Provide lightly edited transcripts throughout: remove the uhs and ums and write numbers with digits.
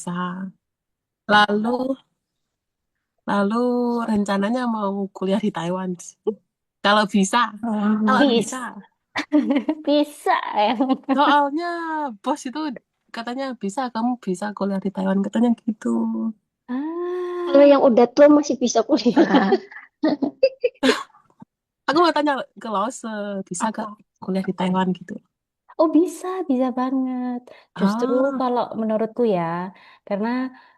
bisa. Lalu, lalu rencananya mau kuliah di Taiwan sih. Kalau bisa, kalau bisa. Bisa, bisa ya. Soalnya bos itu katanya bisa, kamu bisa kuliah di Taiwan katanya gitu. Ah, Kalau yang udah tua masih bisa kuliah. Aku mau tanya ke Lause, bisa gak kuliah di Taiwan gitu? oh bisa, bisa banget. Justru Ah, kalau menurutku ya, karena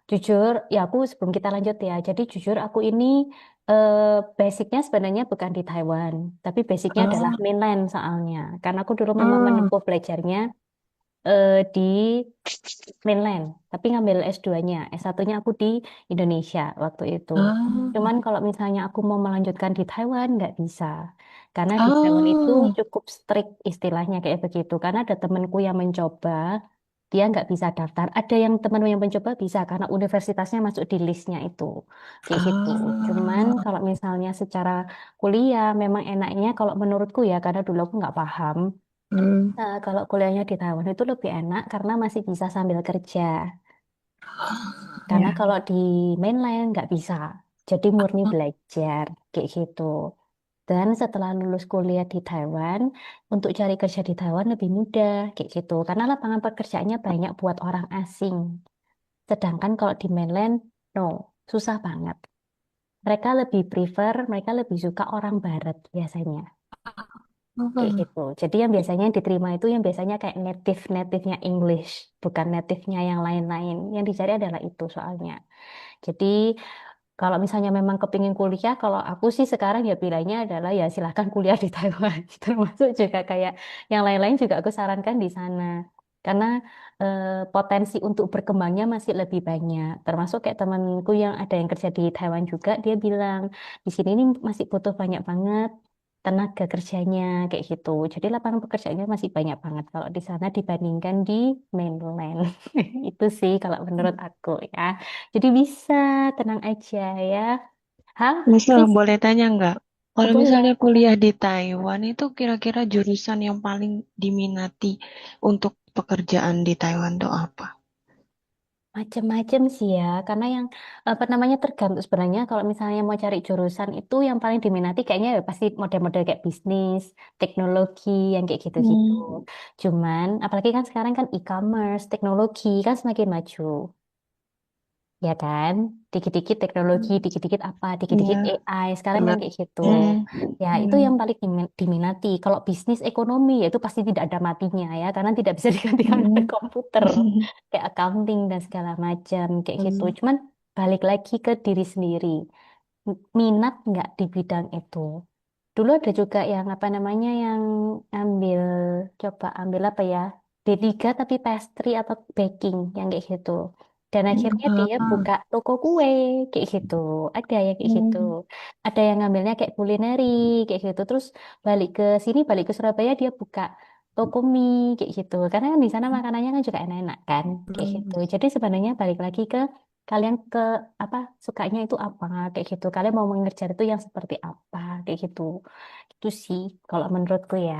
jujur, ya aku sebelum kita lanjut ya, jadi jujur aku ini eh, basicnya sebenarnya bukan di Taiwan, tapi basicnya adalah ah, mainland soalnya. Karena aku dulu memang ah, menempuh belajarnya di mainland, tapi ngambil S2-nya. S1-nya aku di Indonesia waktu itu. ah, Cuman kalau misalnya aku mau melanjutkan di Taiwan, nggak bisa. Karena di Taiwan itu ah, cukup strict istilahnya kayak begitu. Karena ada temanku yang mencoba, dia nggak bisa daftar. Ada yang teman yang mencoba bisa, karena universitasnya masuk di listnya itu. Kayak gitu. Cuman ah, kalau misalnya secara kuliah, memang enaknya kalau menurutku ya, karena dulu aku nggak paham. hmm, Nah, kalau kuliahnya di Taiwan itu lebih enak karena masih bisa sambil kerja. Karena ya. kalau di mainland nggak bisa. Jadi murni belajar kayak gitu. Dan setelah lulus kuliah di Taiwan, untuk cari kerja di Taiwan lebih mudah kayak gitu. Karena lapangan pekerjaannya banyak buat orang asing. Sedangkan kalau di mainland, no, susah banget. Mereka lebih suka orang barat biasanya. Kayak Ah, gitu. Jadi yang biasanya diterima itu yang biasanya kayak native-nya English, bukan native-nya yang lain-lain. Yang dicari adalah itu soalnya. Jadi kalau misalnya memang kepingin kuliah, kalau aku sih sekarang ya pilihannya adalah ya silahkan kuliah di Taiwan. Termasuk juga kayak yang lain-lain juga aku sarankan di sana. Karena potensi untuk berkembangnya masih lebih banyak. Termasuk kayak temanku yang ada yang kerja di Taiwan juga, dia bilang di sini ini masih butuh banyak banget tenaga kerjanya kayak gitu. Jadi lapangan pekerjaannya masih banyak banget kalau di sana dibandingkan di mainland. Itu sih kalau menurut aku ya. Jadi bisa, tenang aja ya. Hal, Misal Chris, boleh tanya nggak? Kalau boleh. misalnya kuliah di Taiwan itu kira-kira jurusan yang paling diminati untuk pekerjaan di Taiwan itu apa? Macem-macem sih ya, karena yang apa namanya tergantung sebenarnya kalau misalnya mau cari jurusan itu yang paling diminati kayaknya ya pasti model-model kayak bisnis, teknologi, yang kayak gitu-gitu. Hmm. Cuman, apalagi kan sekarang kan e-commerce, teknologi kan semakin maju. Ya kan, dikit-dikit teknologi, dikit-dikit apa, dikit-dikit Iya, AI, sekarang kan benar. kayak gitu. hmm, Ya, itu hmm, yang paling diminati. Kalau bisnis ekonomi, ya itu pasti tidak ada matinya ya, karena tidak bisa digantikan oleh hmm, komputer, kayak accounting dan segala macam, kayak gitu. hmm, Cuman balik lagi ke diri sendiri, minat nggak di bidang itu. Dulu ada juga yang apa namanya, yang ambil, coba ambil apa ya, D3 tapi pastry atau baking, yang kayak gitu. Dan akhirnya dia Ah, buka toko kue kayak gitu. Ada yang kayak gitu. hmm, Ada yang ngambilnya kayak kulineri kayak gitu. Terus balik ke sini, balik ke Surabaya dia buka toko mie kayak gitu. Karena kan di sana makanannya kan juga enak-enak kan kayak gitu. hmm. Jadi sebenarnya balik lagi ke kalian ke apa sukanya itu apa kayak gitu. Kalian mau mengejar itu yang seperti apa kayak gitu. Itu sih kalau menurutku ya.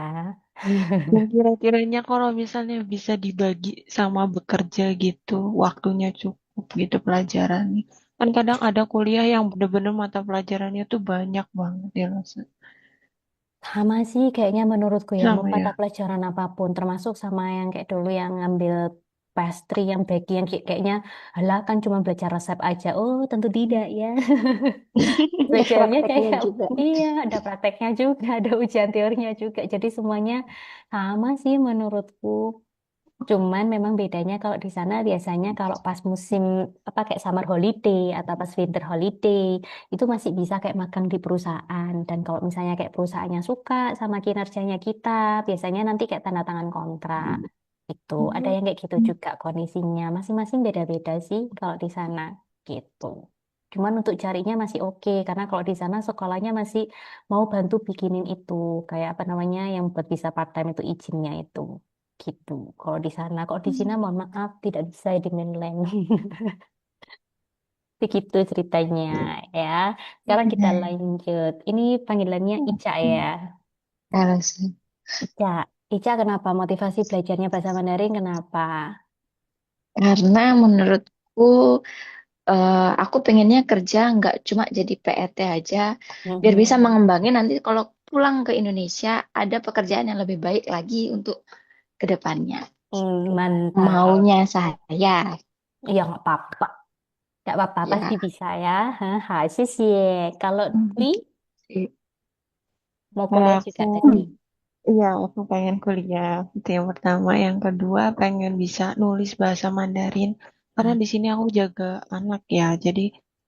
Dan kira-kiranya kalau misalnya bisa dibagi sama bekerja gitu, waktunya cukup gitu pelajarannya. Kan kadang ada kuliah yang bener-bener mata pelajarannya tuh banyak banget ya, Rosa. Sama sih kayaknya menurutku ya, mau Sama mata ya. pelajaran apapun, termasuk sama yang kayak dulu yang ngambil pastry, yang baking, yang kayaknya, halah kan cuma belajar resep aja. Oh, tentu tidak ya. Ada Belajarnya prakteknya kayak, juga. iya, ada prakteknya juga, ada ujian teorinya juga. Jadi semuanya sama sih menurutku. Cuman memang bedanya kalau di sana biasanya kalau pas musim apa kayak summer holiday atau pas winter holiday itu masih bisa kayak magang di perusahaan, dan kalau misalnya kayak perusahaannya suka sama kinerjanya kita biasanya nanti kayak tanda tangan kontrak itu. Ada yang kayak gitu juga kondisinya. Masing-masing beda-beda sih kalau di sana gitu. Cuman untuk carinya masih oke karena kalau di sana sekolahnya masih mau bantu bikinin itu kayak apa namanya yang buat bisa part time itu izinnya itu gitu. Kalau di sana, kalau di sini mohon maaf tidak bisa di mainland. Begitu ceritanya ya. Sekarang kita Hmm. lanjut. Ini panggilannya Ica ya. Harus. Ica, Ica kenapa motivasi belajarnya bahasa Mandarin kenapa? Karena menurutku aku pengennya kerja nggak cuma jadi PRT aja, biar bisa Mhm. mengembangin nanti kalau pulang ke Indonesia ada pekerjaan yang lebih baik lagi untuk kedepannya. Gitu. Mantap. Maunya saya, Ya nggak apa-apa. Nggak apa-apa, pasti ya. bisa ya. Haha, sih. Kalau Dwi Sih. mau Kalau kuliah aku, juga tadi. iya, aku pengen kuliah. Itu yang pertama. Yang kedua, pengen bisa nulis bahasa Mandarin. Karena Ah, di sini aku jaga anak ya. Jadi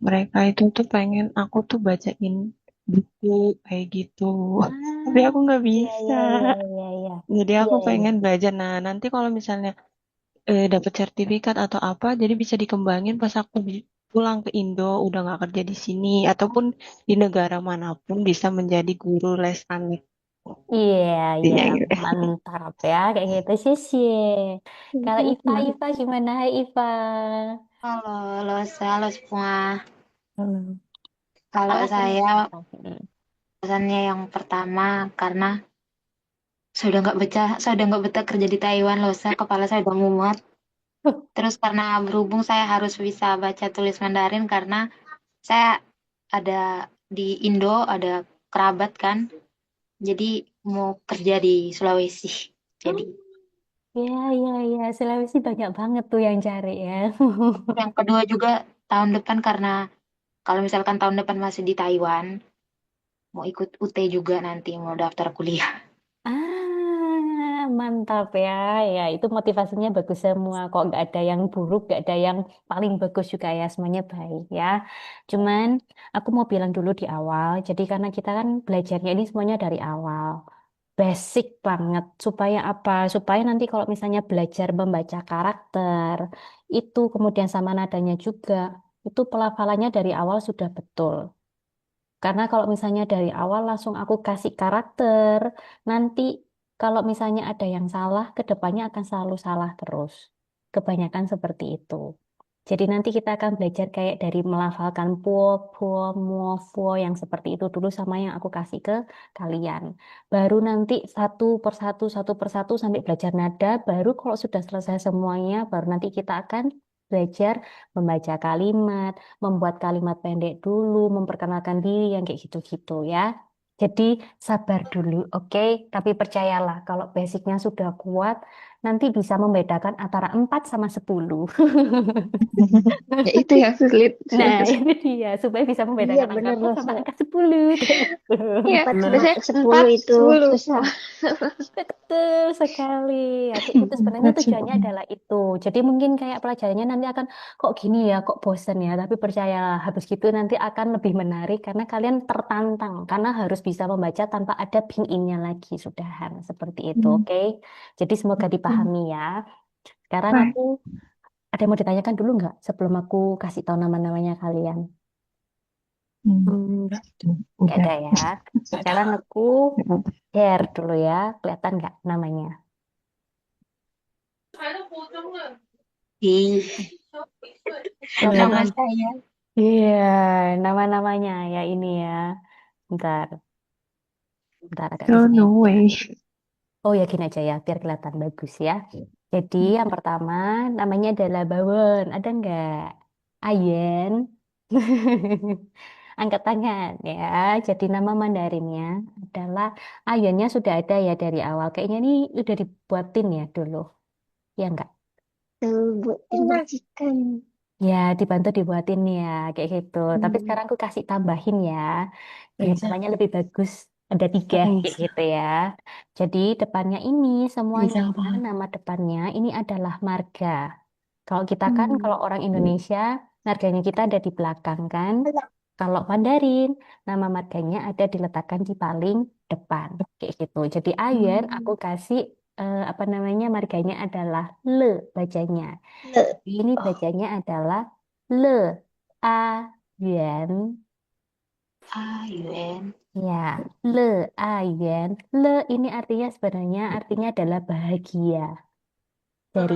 mereka itu tuh pengen aku tuh bacain buku kayak gitu. Tapi ah, aku nggak iya, bisa. iya, iya, iya, iya. Jadi Iya, aku iya. pengen belajar. Nah, nanti kalau misalnya dapat sertifikat atau apa, jadi bisa dikembangin pas aku pulang ke Indo, udah nggak kerja di sini, ataupun di negara manapun bisa menjadi guru les anak. Iya, iya, Intinya gitu. mantap ya, kayak gitu sih. Kalau Iva gimana? Hai Iva. Halo, halo semua. Hmm. Kalau Alasannya saya, kenapa? Hmm. alasannya yang pertama karena saya udah nggak betah kerja di Taiwan loh, kepala saya udah mumet. Terus karena berhubung saya harus bisa baca tulis Mandarin karena saya ada di Indo, ada kerabat kan, jadi mau kerja di Sulawesi. Jadi Iya, iya, iya. Sulawesi banyak banget tuh yang cari ya. yang kedua juga tahun depan karena kalau misalkan tahun depan masih di Taiwan, mau ikut UT juga nanti mau daftar kuliah. Mantap ya. Ya, itu motivasinya bagus semua. Kok nggak ada yang buruk, nggak ada yang paling bagus juga ya. Semuanya baik ya. Cuman aku mau bilang dulu di awal. Jadi karena kita kan belajarnya ini semuanya dari awal. Basic banget. Supaya apa? Supaya nanti kalau misalnya belajar membaca karakter, itu kemudian sama nadanya juga. Itu pelafalannya dari awal sudah betul. Karena kalau misalnya dari awal langsung aku kasih karakter, nanti kalau misalnya ada yang salah, ke depannya akan selalu salah terus. Kebanyakan seperti itu. Jadi nanti kita akan belajar kayak dari melafalkan puo, puo, muo, fuo yang seperti itu dulu sama yang aku kasih ke kalian. Baru nanti satu persatu sampai belajar nada. Baru kalau sudah selesai semuanya, baru nanti kita akan belajar membaca kalimat, membuat kalimat pendek dulu, memperkenalkan diri yang kayak gitu-gitu ya. Jadi sabar dulu, oke? Tapi percayalah kalau basicnya sudah kuat, nanti bisa membedakan antara 4 sama 10. Ya itu yang sulit. Nah, itu dia. Supaya bisa Iya membedakan angka bener 4 loh, sama angka 10. Kayak gitu. Iya, Bener. biasanya 10 empat, itu 10. susah. Betul sekali. Ya, kayak gitu sebenarnya tujuannya adalah itu. Jadi mungkin kayak pelajarannya nanti akan kok gini ya, kok bosen ya. Tapi percayalah, habis gitu nanti akan lebih menarik karena kalian tertantang. Karena harus bisa membaca tanpa ada pin innya lagi. Sudahan. Seperti itu, oke? Jadi semoga dipahami ya. Sekarang Wah, aku ada yang mau ditanyakan dulu nggak sebelum aku kasih tahu nama-namanya kalian? Enggak. Nggak udah. ada ya. Sekarang aku share dulu ya. Kelihatan nggak namanya? Ih, nama Kelihatan. saya. Iya, nama-namanya ya ini ya. Bentar, bentar agak di Oh, sini no aja. way. Oh ya gini aja ya, biar kelihatan bagus ya. Jadi yang pertama namanya adalah Bawon. Ada nggak? Ayen. Angkat tangan ya. Jadi nama Mandarinnya adalah Ayennya sudah ada ya dari awal. Kayaknya ini udah dibuatin ya dulu. Ya enggak? Buat dimajikan. Ya, dibantu dibuatin ya, kayak gitu. Tapi Hmm. sekarang aku kasih tambahin ya, biar Bisa. namanya lebih bagus. Ada 3, kayak Bisa. gitu ya. Jadi depannya ini semuanya, Bisa apa? nama depannya ini adalah marga. Kalau kita kan, kalau Hmm. orang Indonesia, marganya kita ada di belakang kan. Kalau Mandarin, nama marganya ada diletakkan di paling depan, kayak gitu. Jadi Ayen, aku Hmm. kasih apa namanya, marganya adalah le bacanya. Le. Ini Oh. bacanya adalah le a yuan. Ah, Yuen. Ya, le a yuan. Le ini artinya sebenarnya artinya adalah bahagia dari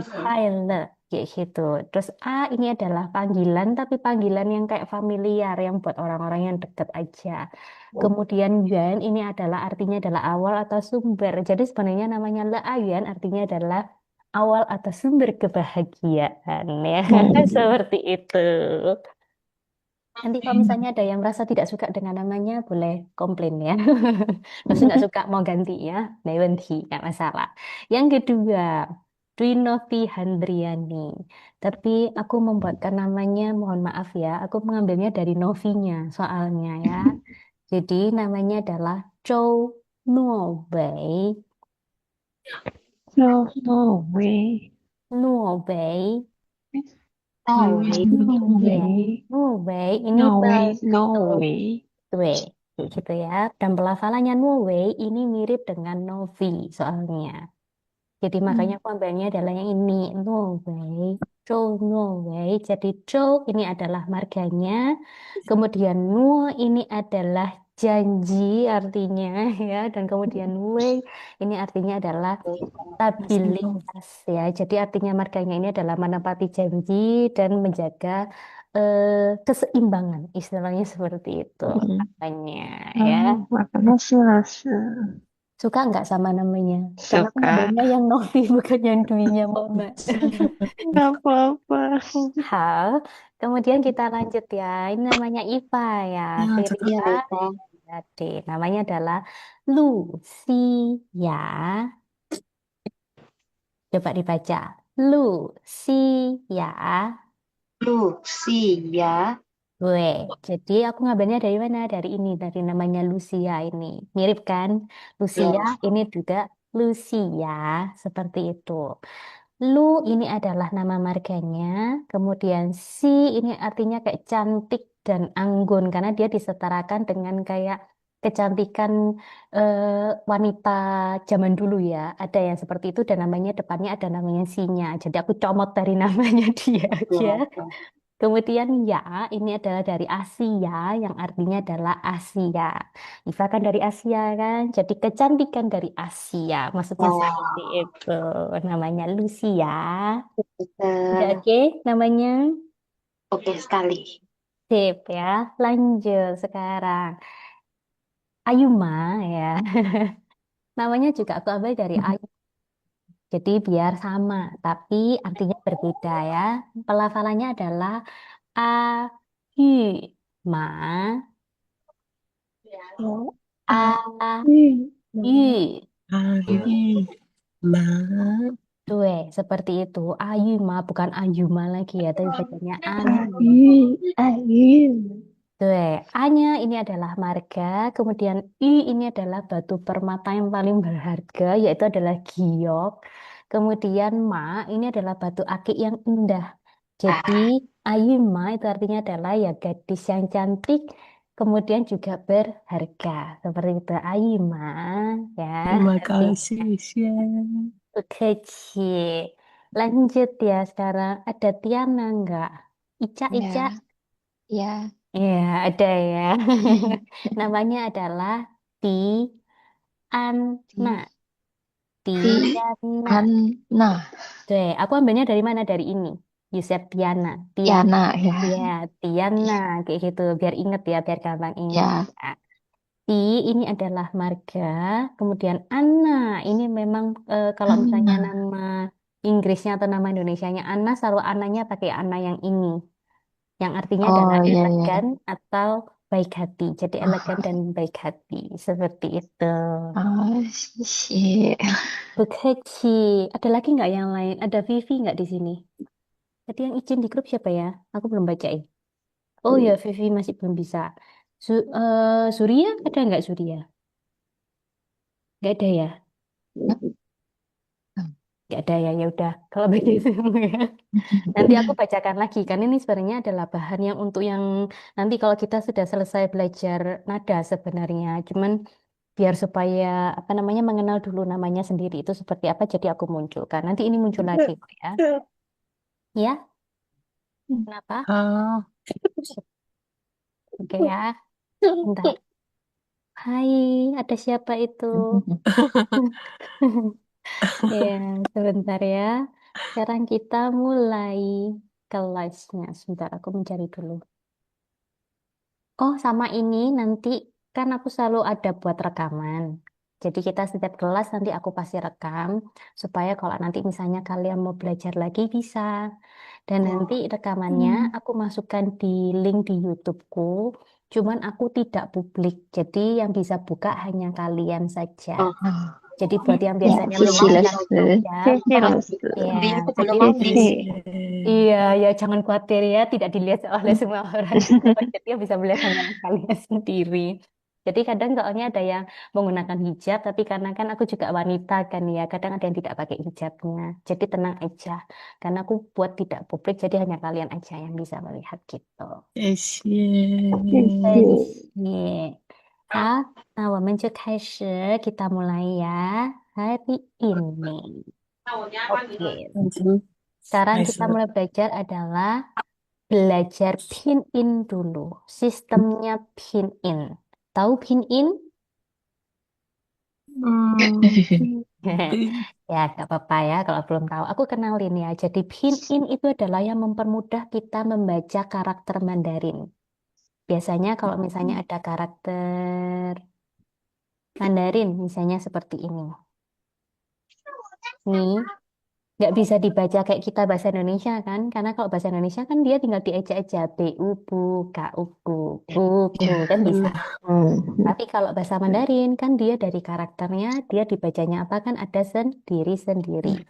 le kayak gitu. Terus a ini adalah panggilan tapi panggilan yang kayak familiar yang buat orang-orang yang deket aja. Kemudian yuan ini adalah artinya adalah awal atau sumber. Jadi sebenarnya namanya le a yuan artinya adalah awal atau sumber kebahagiaan ya. Hmm. Seperti itu. Nanti kalau misalnya ada yang merasa tidak suka dengan namanya, boleh komplain ya. Terus nggak suka mau ganti ya, nanti nggak masalah. Yang kedua, Dwi Novi Handriani. Tapi aku membuatkan namanya, mohon maaf ya, aku mengambilnya dari Novinya soalnya ya. Jadi namanya adalah Chow Nuo Wei. No, no way. Nuo Wei. No way. No Ya, way. Nuo Wei ini No way. No way. Wei, kayak gitu ya. Dan pelafalannya Nuwei ini mirip dengan Novi soalnya. Jadi makanya Hmm. aku ambilnya adalah yang ini, Nuwei. Zhou Nuwei. Jadi Zhou ini adalah marganya. Kemudian Nuo ini adalah janji artinya ya. Dan kemudian Wei ini artinya adalah stabilitas ya. Jadi artinya marganya ini adalah menepati janji dan menjaga keseimbangan. Istilahnya seperti itu Hmm. namanya ya. Ah, makan nasi rasa. Suka nggak sama namanya? Karena aku Suka. ngambilnya yang Novi bukan yang Dwi-nya Mbak. Nggak apa-apa. Hal. Kemudian kita lanjut ya. Ini namanya Iva ya. Ya, Iya, Firika. Lisa. Jadi namanya adalah Lucia. Coba dibaca. Lucia. Lucia. Gue. Jadi aku ngambilnya dari mana? Dari ini, dari namanya Lucia ini. Mirip kan? Lucia Ya. ini juga Lucia, seperti itu. Lu ini adalah nama marganya, kemudian si ini artinya kayak cantik dan anggun karena dia disetarakan dengan kayak kecantikan eh, wanita zaman dulu ya. Ada yang seperti itu dan namanya depannya ada namanya sinya. Jadi aku comot dari namanya dia aja. Ya. Kemudian ya, ini adalah dari Asia, yang artinya adalah Asia. Iva kan dari Asia kan, jadi kecantikan dari Asia, maksudnya seperti Oh, itu. Namanya Lucia. Udah pinter. oke namanya? Oke sekali. Sip ya. Lanjut sekarang. Ayuma ya. Namanya juga aku ambil dari Ayu. Jadi biar sama, tapi artinya berbeda ya. Pelafalannya adalah Ayuma. Oh, ah, A mau. Y. Ahi, ma, Tuh, seperti itu. Ayuma bukan Ayuma lagi ya, tapi bacanya Ayuma. Ayu. Tuh, A-nya ini adalah marga, kemudian I ini adalah batu permata yang paling berharga, yaitu adalah giok. Kemudian Ma ini adalah batu akik yang indah. Jadi Ayuma itu artinya adalah ya gadis yang cantik, kemudian juga berharga. Seperti itu Ayuma ya. terima Oke. kasih, Chef. Oke, Ci. Lanjut ya sekarang. Ada Tiana nggak? Ica, Ica. Ya, ya. Ya, ada ya. Namanya adalah Tiana. Di Tiana. Tiana. Oke, aku ambilnya dari mana? Dari ini. Yusef Tiana. Tiana. Tiana ya. Ya, Tiana. Kayak gitu. Biar inget ya, biar gampang inget. Ya. Nah, Ti ini adalah marga. Kemudian Anna. Ini memang kalau misalnya Anna. nama Inggrisnya atau nama Indonesianya Anna, selalu Ananya pakai Anna yang ini. Yang artinya adalah Oh iya elegan ya. atau baik hati. Jadi elegan Ah, dan baik hati. Seperti itu. ah, sih. Bekeci. Ada lagi nggak yang lain? Ada Vivi nggak di sini? Tadi yang izin di grup siapa ya? Aku belum bacain. Oh ya, Vivi masih belum bisa. Surya, ada nggak Surya? Nggak ada ya? Nggak ada ya, ya udah. Kalau begitu ya. Nanti aku bacakan lagi. Kan ini sebenarnya adalah bahan yang untuk yang nanti kalau kita sudah selesai belajar nada sebenarnya. Cuman biar supaya apa namanya mengenal dulu namanya sendiri itu seperti apa jadi aku munculkan. Nanti ini muncul lagi kok ya. Ya, kenapa? Ah, Oke ya. Bentar. Hai, ada siapa itu? Ya, sebentar ya. Sekarang kita mulai kelasnya. Sebentar, aku mencari dulu. Oh, sama ini nanti kan aku selalu ada buat rekaman. Jadi kita setiap kelas nanti aku pasti rekam supaya kalau nanti misalnya kalian mau belajar lagi bisa. Dan nanti rekamannya aku masukkan di link di YouTubeku. Cuman aku tidak publik. Jadi yang bisa buka hanya kalian saja. Oh, Jadi buat yang Ya, biasanya sisi mendengarkan Lese. hijab, Hehe, Kalau Lese. ya, di YouTube jadi belum Hehe. habis. iya, ya jangan khawatir ya, tidak dilihat oleh semua orang. Jadi yang bisa melihat hanya kalian sendiri. Jadi kadang soalnya ada yang menggunakan hijab, tapi karena kan aku juga wanita kan ya, kadang ada yang tidak pakai hijabnya. Jadi tenang aja, karena aku buat tidak publik, jadi hanya kalian aja yang bisa melihat gitu. Yes. Iya. Hah, nah, 我们就开始, kita mulai ya hari ini. Oke, sekarang kita mulai belajar adalah belajar pin in dulu. Sistemnya pin in. Tahu pin in? Ya, nggak apa-apa ya kalau belum tahu. Aku kenalin ya. Jadi pin in itu adalah yang mempermudah kita membaca karakter Mandarin. Biasanya kalau misalnya ada karakter Mandarin, misalnya seperti ini. Nih, nggak bisa dibaca kayak kita bahasa Indonesia kan? Karena kalau bahasa Indonesia kan dia tinggal dieja aja. B, U, bu, K, U, bu, bu, bu, kan bisa. Tapi kalau bahasa Mandarin kan dia dari karakternya, dia dibacanya apa kan ada sendiri-sendiri.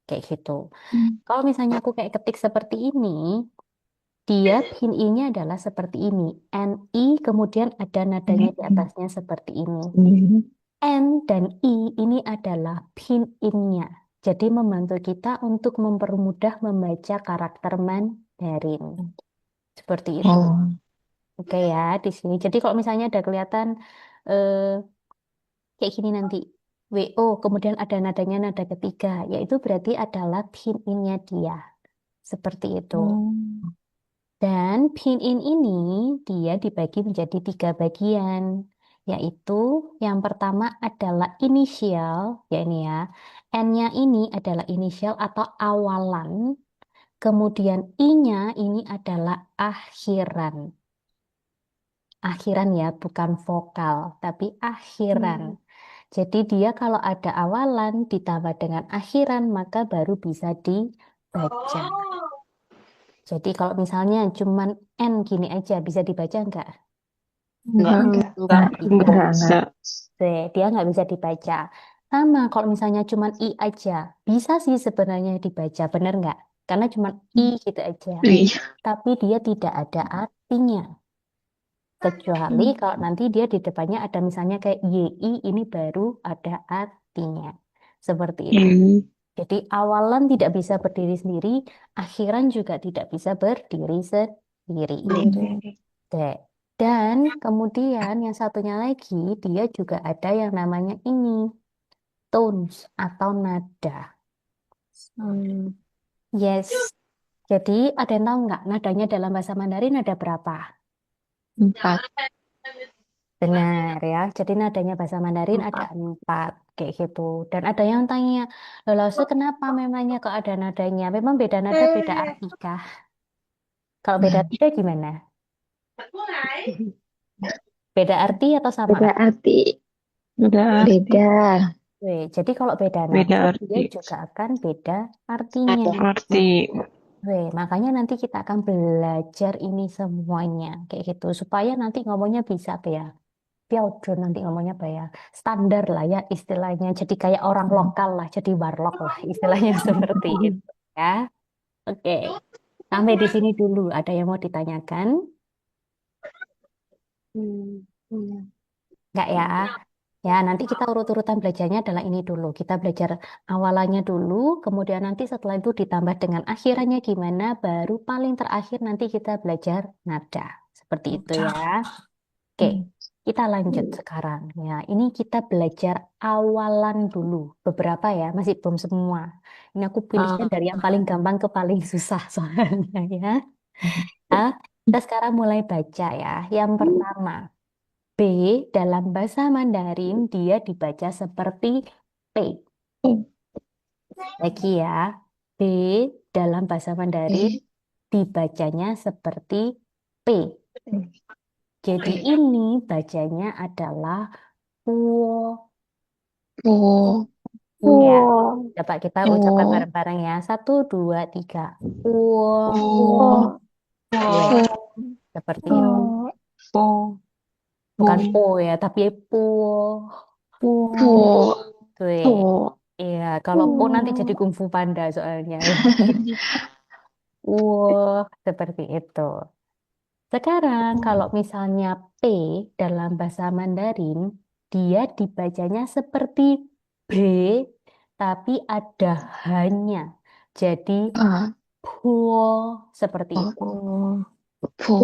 Kayak gitu. Kalau misalnya aku kayak ketik seperti ini, dia pin I-nya adalah seperti ini. NI kemudian ada nadanya di atasnya seperti ini. N dan I ini adalah pin in-nya. Jadi membantu kita untuk mempermudah membaca karakter Mandarin. Seperti itu. Oke ya, di sini. Jadi kalau misalnya ada kelihatan eh, kayak gini nanti. WO, kemudian ada nadanya nada ketiga, yaitu berarti adalah pin in-nya dia. Seperti itu. Dan pin in ini dia dibagi menjadi 3 bagian, yaitu yang pertama adalah inisial, ya ini ya. N-nya ini adalah inisial atau awalan, kemudian I-nya ini adalah akhiran. Akhiran ya, bukan vokal, tapi akhiran. Jadi dia kalau ada awalan ditambah dengan akhiran, maka baru bisa dibaca. Jadi kalau misalnya cuman N gini aja, bisa dibaca enggak? Enggak, Enggak. enggak bisa. Dia nggak bisa dibaca. Sama kalau misalnya cuman I aja, bisa sih sebenarnya dibaca, bener nggak? Karena cuman I gitu aja. Iya. Tapi dia tidak ada artinya. Kecuali kalau nanti dia di depannya ada misalnya kayak YI, ini baru ada artinya. Seperti itu. Jadi awalan tidak bisa berdiri sendiri, akhiran juga tidak bisa berdiri sendiri. Oke. Dan kemudian yang satunya lagi, dia juga ada yang namanya ini, tones atau nada. Yes. Jadi ada yang tahu nggak nadanya dalam bahasa Mandarin ada berapa? 4. Benar ya. Jadi nadanya bahasa Mandarin ada 4 kayak gitu. Dan ada yang tanya, loh kenapa memangnya kok ada nadanya? Memang beda nada, beda arti kah? Kalau beda nada gimana? Beda arti atau sama? Beda arti. Beda arti. Beda. Jadi kalau beda Beda nada, arti. dia juga akan beda artinya. Arti. Makanya nanti kita akan belajar ini semuanya kayak gitu supaya nanti ngomongnya bisa apa ya? Piaudron nanti ngomongnya apa ya? Standar lah ya istilahnya. Jadi kayak orang lokal lah, jadi warlock lah istilahnya seperti itu ya. Oke. Sampai di sini dulu. Ada yang mau ditanyakan? Enggak ya? Ya, nanti kita urut-urutan belajarnya adalah ini dulu. Kita belajar awalannya dulu, kemudian nanti setelah itu ditambah dengan akhirannya gimana, baru paling terakhir nanti kita belajar nada. Seperti itu ya. Oke, kita lanjut sekarang. Ya, ini kita belajar awalan dulu. Beberapa ya, masih belum semua. Ini aku pilihnya dari yang paling gampang ke paling susah soalnya ya. Nah, kita sekarang mulai baca ya. Yang pertama. B dalam bahasa Mandarin dia dibaca seperti P. Lagi ya, B dalam bahasa Mandarin dibacanya seperti P. Jadi ini bacanya adalah Puo. Po. Ya, Po. coba kita ucapkan Po. bareng-bareng ya. 1, 2, 3. Puo. Po. Po. Tuh, Po. seperti Po. itu. Po. Bukan Po. po ya, tapi puo. Po. Po. Tuh, Po. iya. Kalau po nanti jadi Po. kungfu panda soalnya. Seperti itu. Sekarang kalau misalnya P dalam bahasa Mandarin, dia dibacanya seperti B, tapi ada hanya. Jadi Ah. puo seperti Po. itu. Po.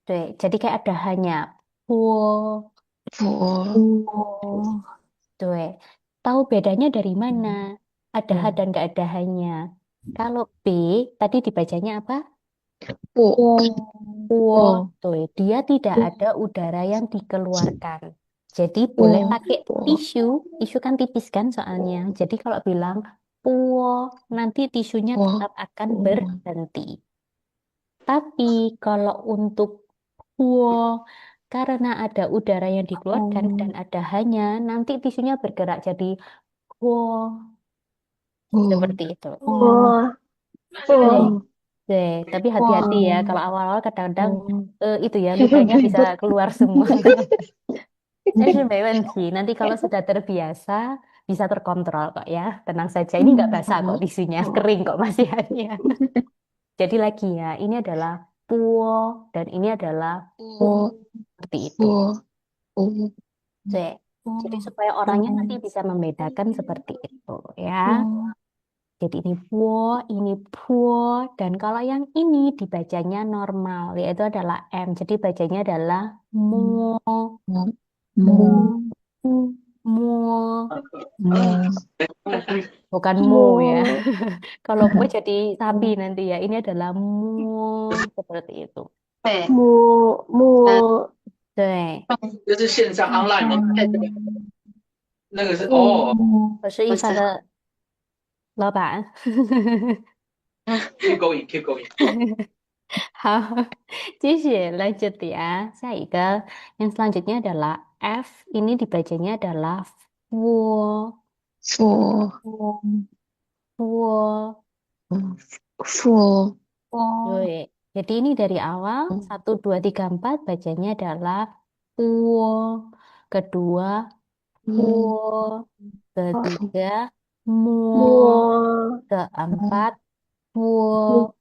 Tuh, jadi kayak ada hanya. Puo. Po. Po. Tuh, tahu bedanya dari mana? Ada H Hmm. dan nggak ada hanya. Kalau B tadi dibacanya apa? Po. Po. Puo. Po. Tuh, dia tidak ada udara yang dikeluarkan. Jadi boleh pakai Po. tisu. Tisu kan tipis kan soalnya. Jadi kalau bilang puo, nanti tisunya Po. tetap akan berhenti. Tapi kalau untuk puo, karena ada udara yang dikeluarkan dan Po. ada hanya, nanti tisunya bergerak jadi puo. Po. Seperti itu. Po. Oke. Po. Oke, tapi hati-hati ya. Kalau Po. awal-awal kadang-kadang Po. itu ya lukanya bisa keluar semua. Nanti kalau sudah terbiasa bisa terkontrol kok ya. Tenang saja. Ini nggak basah kok tisunya, kering kok masih hanya. Jadi lagi ya, ini adalah puo dan ini adalah pu Po. seperti itu. Po. Po. Oke. Jadi supaya orangnya nanti bisa membedakan seperti itu ya. Jadi ini puo, ini puo, dan kalau yang ini dibacanya normal, yaitu adalah M. Jadi bacanya adalah muo, Mo. muo, Mo. muo. Mo. Bukan mu ya. Mo. Kalau mu jadi sapi nanti ya. Ini adalah muo, seperti itu. P. Mo. Mo. 对，就是线上 online 吗？那个是哦，我是一凡的老板。 keep going keep going。好，继续lanjut ya. Saya yang selanjutnya adalah F. Ini dibacanya adalah fuo, Fo. fuo. Fo. Yoi. Jadi ini dari awal 1, 2, 3, 4 bacanya adalah fuo. Kedua fuo. Ketiga muo. Mo. Keempat fuo.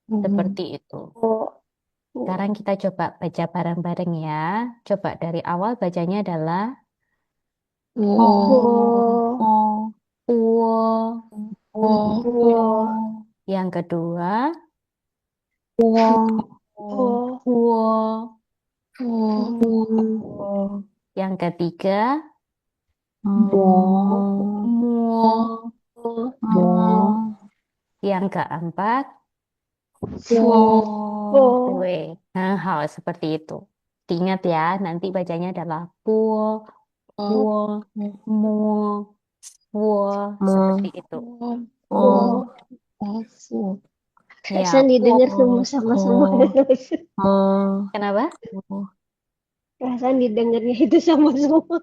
Seperti itu. Po. Sekarang kita coba baca bareng-bareng ya. Coba dari awal bacanya adalah Wo. Po. uo. Wo. Po. Yang kedua Po. uo. Wo. Yang ketiga Wo. muo. Wo. Yang keempat Wo. Po. gue. Nah, hal seperti itu. Diingat ya, nanti bacanya adalah puo, puo, muo, puo, seperti itu. Po. Fo. Ya, Perasaan didengar puo. semua sama semua. Kenapa? Perasaan didengarnya itu sama semua.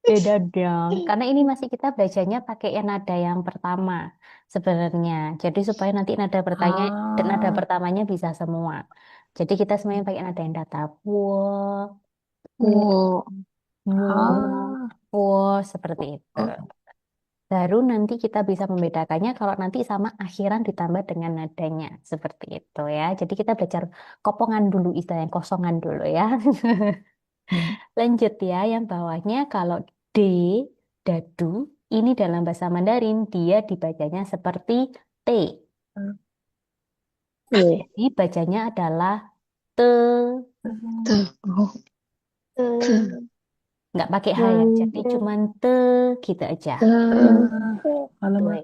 Beda dong, karena ini masih kita belajarnya pakai yang nada yang pertama sebenarnya. Jadi supaya nanti nada pertamanya bisa semua. Jadi kita semuanya pakai nada yang datar. Puo, Wo. muo, puo, seperti itu. Baru nanti kita bisa membedakannya kalau nanti sama akhiran ditambah dengan nadanya. Seperti itu ya. Jadi kita belajar kopongan dulu, istilahnya kosongan dulu ya. Lanjut ya, yang bawahnya kalau D, dadu, ini dalam bahasa Mandarin dia dibacanya seperti T. Jadi bacanya adalah te, Te. Te. nggak pakai H ya. Jadi cuman te gitu aja. Te. Tuh.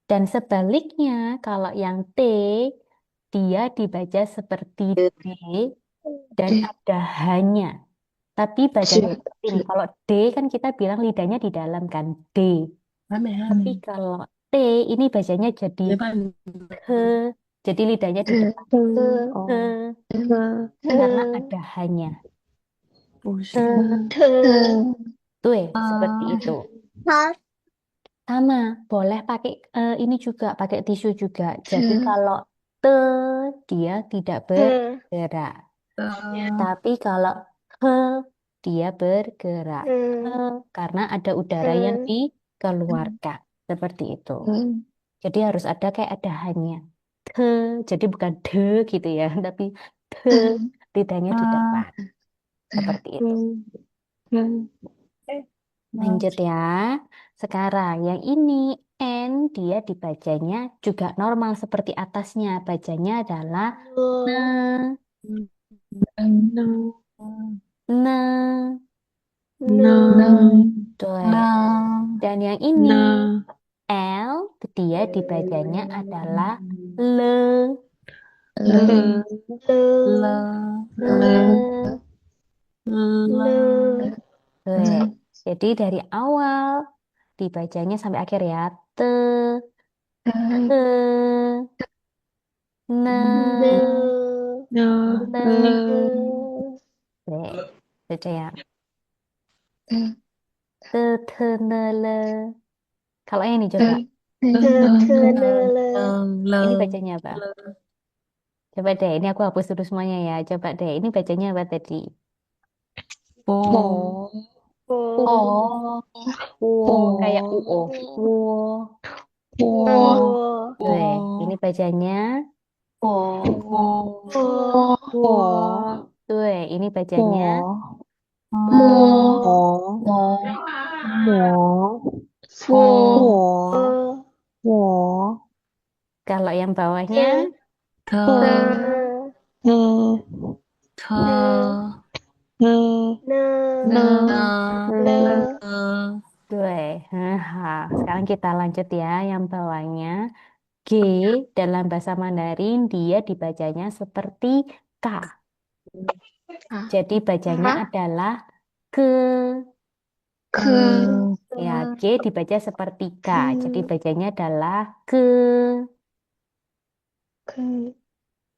Dan sebaliknya kalau yang T dia dibaca seperti D dan ada hanya. Tapi bacanya seperti ini. Kalau D kan kita bilang lidahnya di dalam kan D. Tapi kalau T ini bacanya jadi ke. Jadi lidahnya di depan. Ke. Karena ada hanya. Te. Tuh, seperti itu. Sama, boleh pakai ini juga, pakai tisu juga. Jadi kalau te dia tidak bergerak. Tapi kalau he dia bergerak. He, karena ada udara yang dikeluarkan. Seperti itu. Jadi harus ada kayak ada hanya. Te, jadi bukan de gitu ya, tapi te, lidahnya di depan. Seperti itu. Lanjut ya. Sekarang yang ini N dia dibacanya juga normal seperti atasnya. Bacanya adalah ne, ne. Tuh. Dan yang ini L dia dibacanya adalah le, le, le. le. Tuh. Jadi dari awal dibacanya sampai akhir ya. Te, te, ne, le. Tuh. Baca ya. Te, te, ne, le. Kalau ini coba. Ini bacanya apa? Coba deh, ini aku hapus dulu semuanya ya. Coba deh, ini bacanya apa tadi? Po, Oh, kayak uo. Wo. po, Ini bacanya po, wo. Tuh, ini bacanya mo, Wo. kalau yang bawahnya te, te, te. tuh. Sekarang kita lanjut ya yang bawahnya. G dalam bahasa Mandarin dia dibacanya seperti K. Jadi bacanya adalah ke. Ya, G dibaca seperti K. Jadi bacanya adalah ke.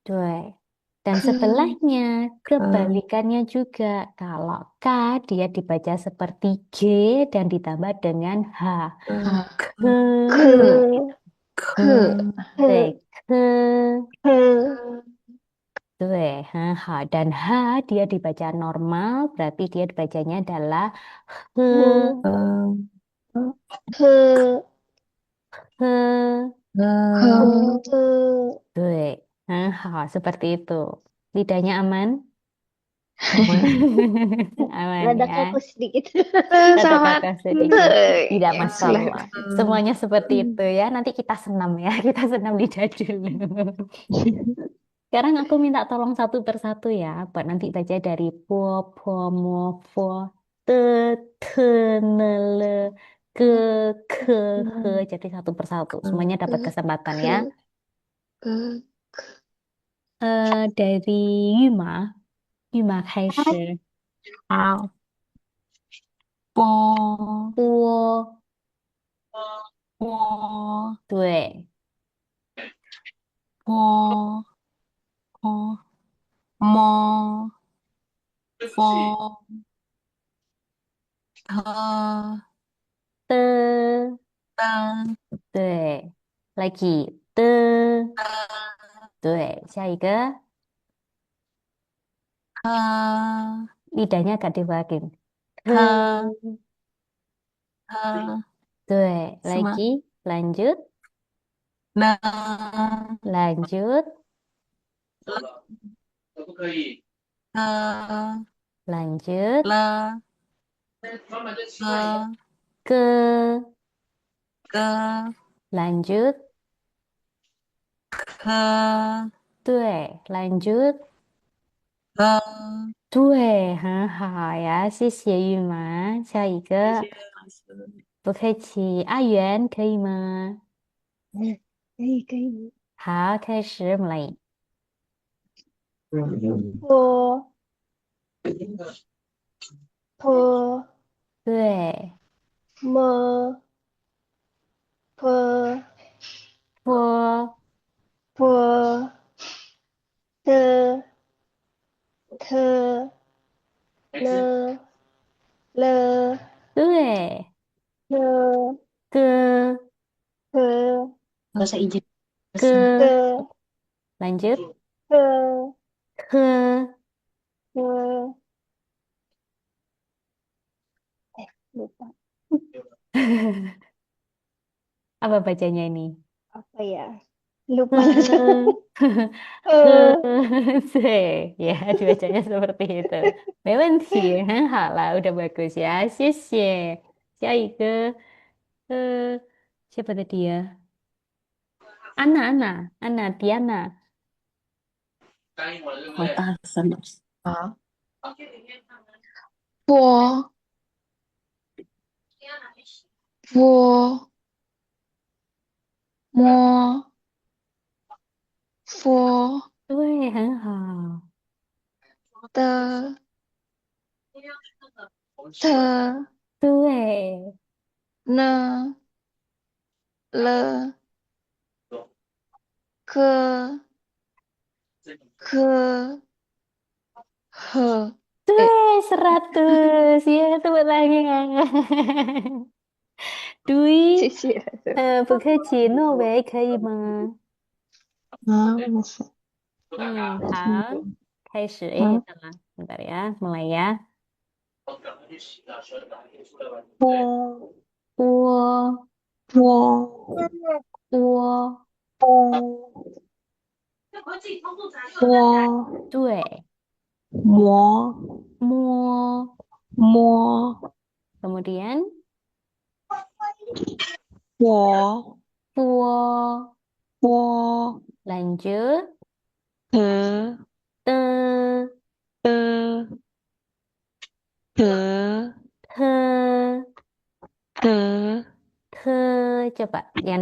Tuh. Dan sebelahnya kebalikannya juga. Kalau K dia dibaca seperti G dan ditambah dengan H. Ke. ke, Tuh, ke. Tuh, dan H dia dibaca normal, berarti dia dibacanya adalah he, he. Tuh, seperti itu. Lidahnya aman? Aman Rada ya. kaku sedikit. Rada kakak sedikit. Tidak Ya masalah. Semuanya seperti itu ya. Nanti kita senam ya. Kita senam lidah dulu. Sekarang aku minta tolong satu persatu ya. Buat nanti baca dari po, po, mo, fo, te, te, ne, le, ke, he. Jadi satu persatu. Semuanya dapat kesempatan ya. Dari Yuma. Yuma 开始. 好，波，波，波，对，波，波，么，佛，特，的，的，对，lagi 的，的，对，下一个 科， lidahnya agak dibagiin. 科，Ke, 科，对什么？ lagi, lanjut, 呢？ lanjut, 可不可以？了， lanjut, 了，妈妈，这奇怪，了， ke, 个， lanjut, 科，对，lanjut, 了，对，很好呀，谢谢玉满。下一个，谢谢老师。不客气，阿元可以吗？可以。好，开始，mulai。坡坡对，么坡坡，坡特呢了对， bahasa Inggris. Ke. ke, Lanjut. ke, Ke. ke. Lupa. Apa bacanya ini? Apa ya? Lupa. Ke. Ke, Se. Ya, dibacanya seperti itu. 没问题，很好啦，udah bagus ya. 谢谢。下一个, siapa tadi ya? Ana, Tiana. 好大声哦！好，波波摸佛对，很好。的的对，呢了个可呵，对哎，，100. Ya, tepuk tangan. 对，谢谢。不客气，诺维可以吗？好，开始。等了，bentar ya, mulai ya. 波波波波，波波对，摸摸，摸kemudian 我波，我 lanjut 的的的的的的的, coba yang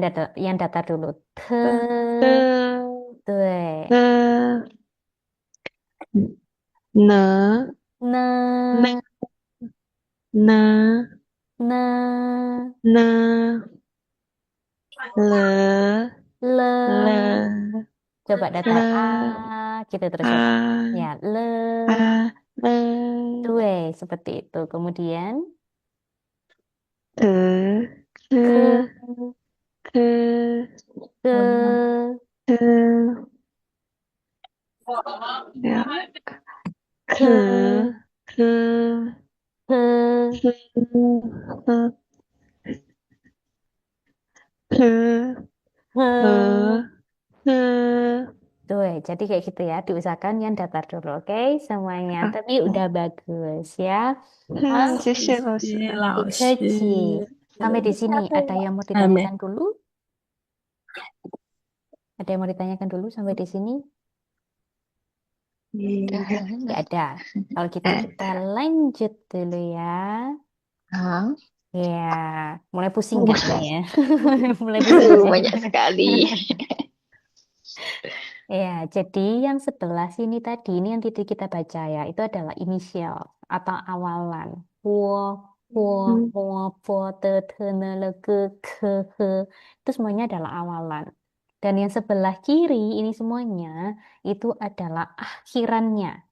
datar dulu. 的，的对，的呢呢呢呢呢了了, 了 coba datar 了 gitu terus ya. 啊 Ya, le, 啊了 对, seperti itu. Kemudian 可 ke 可 ke 可呀 ke 可 ke 可可 ke. 可 Tuh, jadi kayak gitu ya. Diusahakan yang datar dulu, oke? Semuanya. Tapi udah bagus ya. 谢谢老谢师。谢老师。 Keci. Sampai di sini. Ada yang mau ditanyakan dulu? Ada yang mau ditanyakan dulu sampai di sini? Nggak ada. Kalau gitu kita lanjut dulu ya. Hah? Ya, mulai pusing nggak ini ya? Mulai pusing nggak? Banyak sekali. Ya, jadi yang sebelah sini tadi ini yang titik kita baca ya, itu adalah inisial atau awalan. Wo, wo, mo, po, te, ne, le, ke. Itu semuanya adalah awalan. Dan yang sebelah kiri ini semuanya itu adalah akhirannya.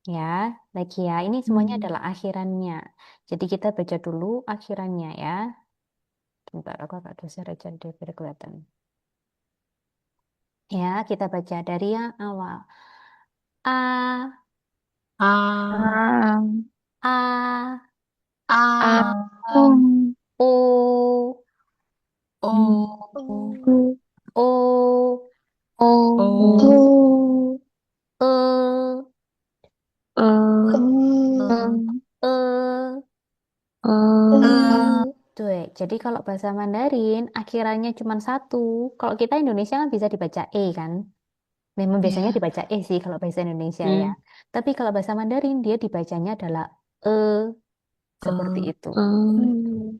Ya, lagi ya, ini semuanya adalah akhirannya. Jadi kita baca dulu akhirannya ya. Bentar, aku agak geser aja deh biar kelihatan. Ya, kita baca dari yang awal. A, A A, A O, O O, O E, 嗯 E. 嗯 Tuh, jadi kalau bahasa Mandarin akhirannya cuma satu. Kalau kita Indonesia kan bisa dibaca E kan? Memang biasanya Ya. dibaca E sih kalau bahasa Indonesia ya. Tapi kalau bahasa Mandarin dia dibacanya adalah E, seperti itu. 嗯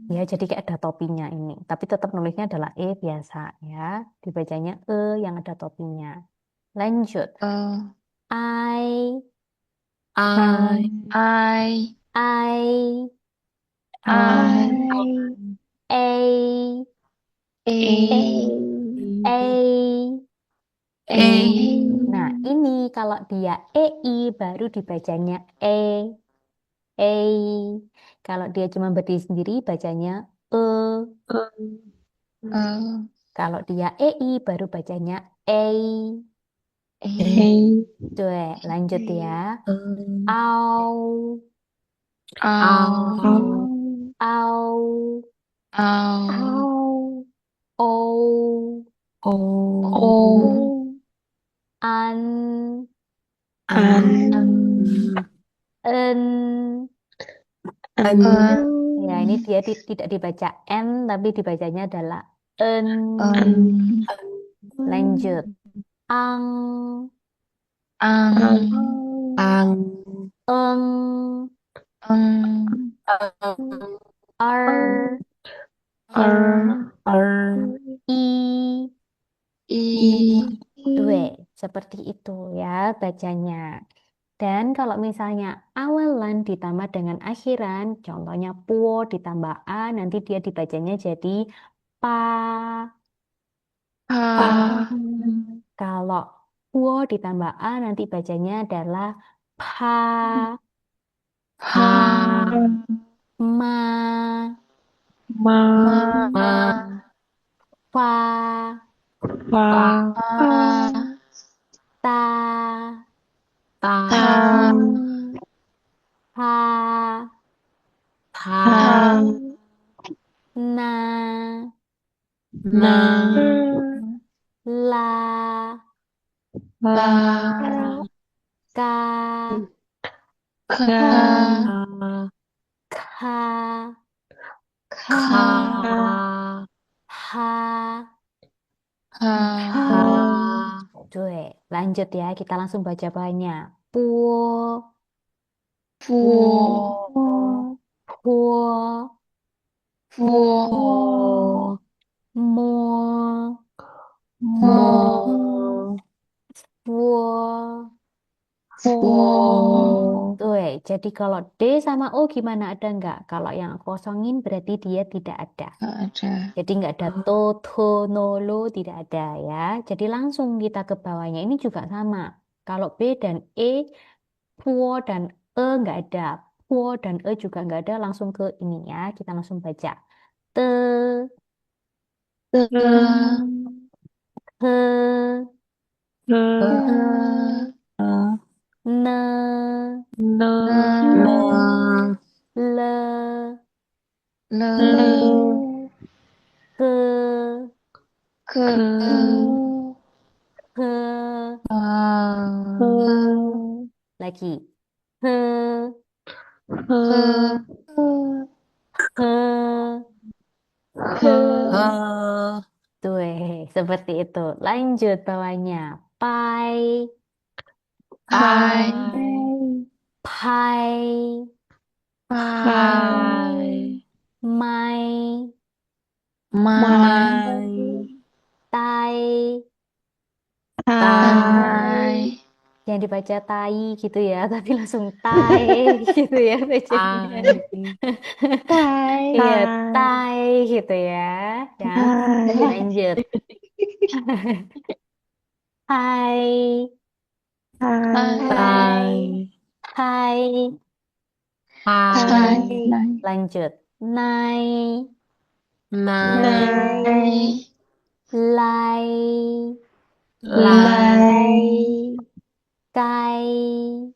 Ya, jadi kayak ada topinya ini. Tapi tetap nulisnya adalah E biasa ya. Dibacanya E yang ada topinya. Lanjut. I, I I I, I A, A A. A Nah, ini kalau dia EI baru dibacanya E. E. Kalau dia cuma berdiri sendiri bacanya E. Eh, Kalau dia EI baru bacanya EI. eh, Tuh, lanjut ya. Eh, Au, au, Au, au, au, ou, O, o, an, An, en. En, Ya, ini dia tidak dibaca N, tapi dibacanya adalah en. en, Lanjut. Ang, ang, Ang, eng, eng, Eng, ar, er, Er, i. i, Due, seperti itu ya bacanya. Dan kalau misalnya awalan ditambah dengan akhiran, contohnya puo ditambah a, nanti dia dibacanya jadi pa. pa, Kalau puo ditambah a, nanti bacanya adalah pa, Pa, pa, ma, Ma, ma, Ma, fa, pa, pa, ta, Ta, ta, ha, Ta, ta, na, Na, la, la, la, ka, ka, Ka, ka, ka, Ka, ha. ha, Ha, Cuy, lanjut ya, kita langsung baca bahannya. Puo, fuo, Puo, puo, fuo, Puo, mo, mo, Mo, puo. fuo, Puo, Tuh, jadi kalau D sama O gimana, ada nggak? Kalau yang kosongin berarti dia tidak ada. nggak ada. Jadi nggak ada to, to, no, lo, tidak ada ya. Jadi langsung kita ke bawahnya. Ini juga sama. Kalau B dan E, puo dan E nggak ada. Puo dan E juga nggak ada. Langsung ke ini ya. Kita langsung baca. Te, Te, te, he, te, te, ne, ne, ne, Ne, le, le, le, ke, ke, ke, he, Ka, ke, lagi. He, he, ke, he. he, ke, He, Tuh, seperti itu. Lanjut bawahnya. Pai, pai, Pai, pai, pai, Pai, mai, mai, Mai, tai. tai, Tai, tai, Yang dibaca tai gitu ya, tapi langsung tai gitu ya bacanya. Tai, Tai. Iya, tai, tai gitu ya. Ya, tai, lanjut. Hai, tai, hai, Tai, hai. hai, Hai, nai, Lanjut. Nai, Nai, nai, nai, lai, Lai, lai, kai,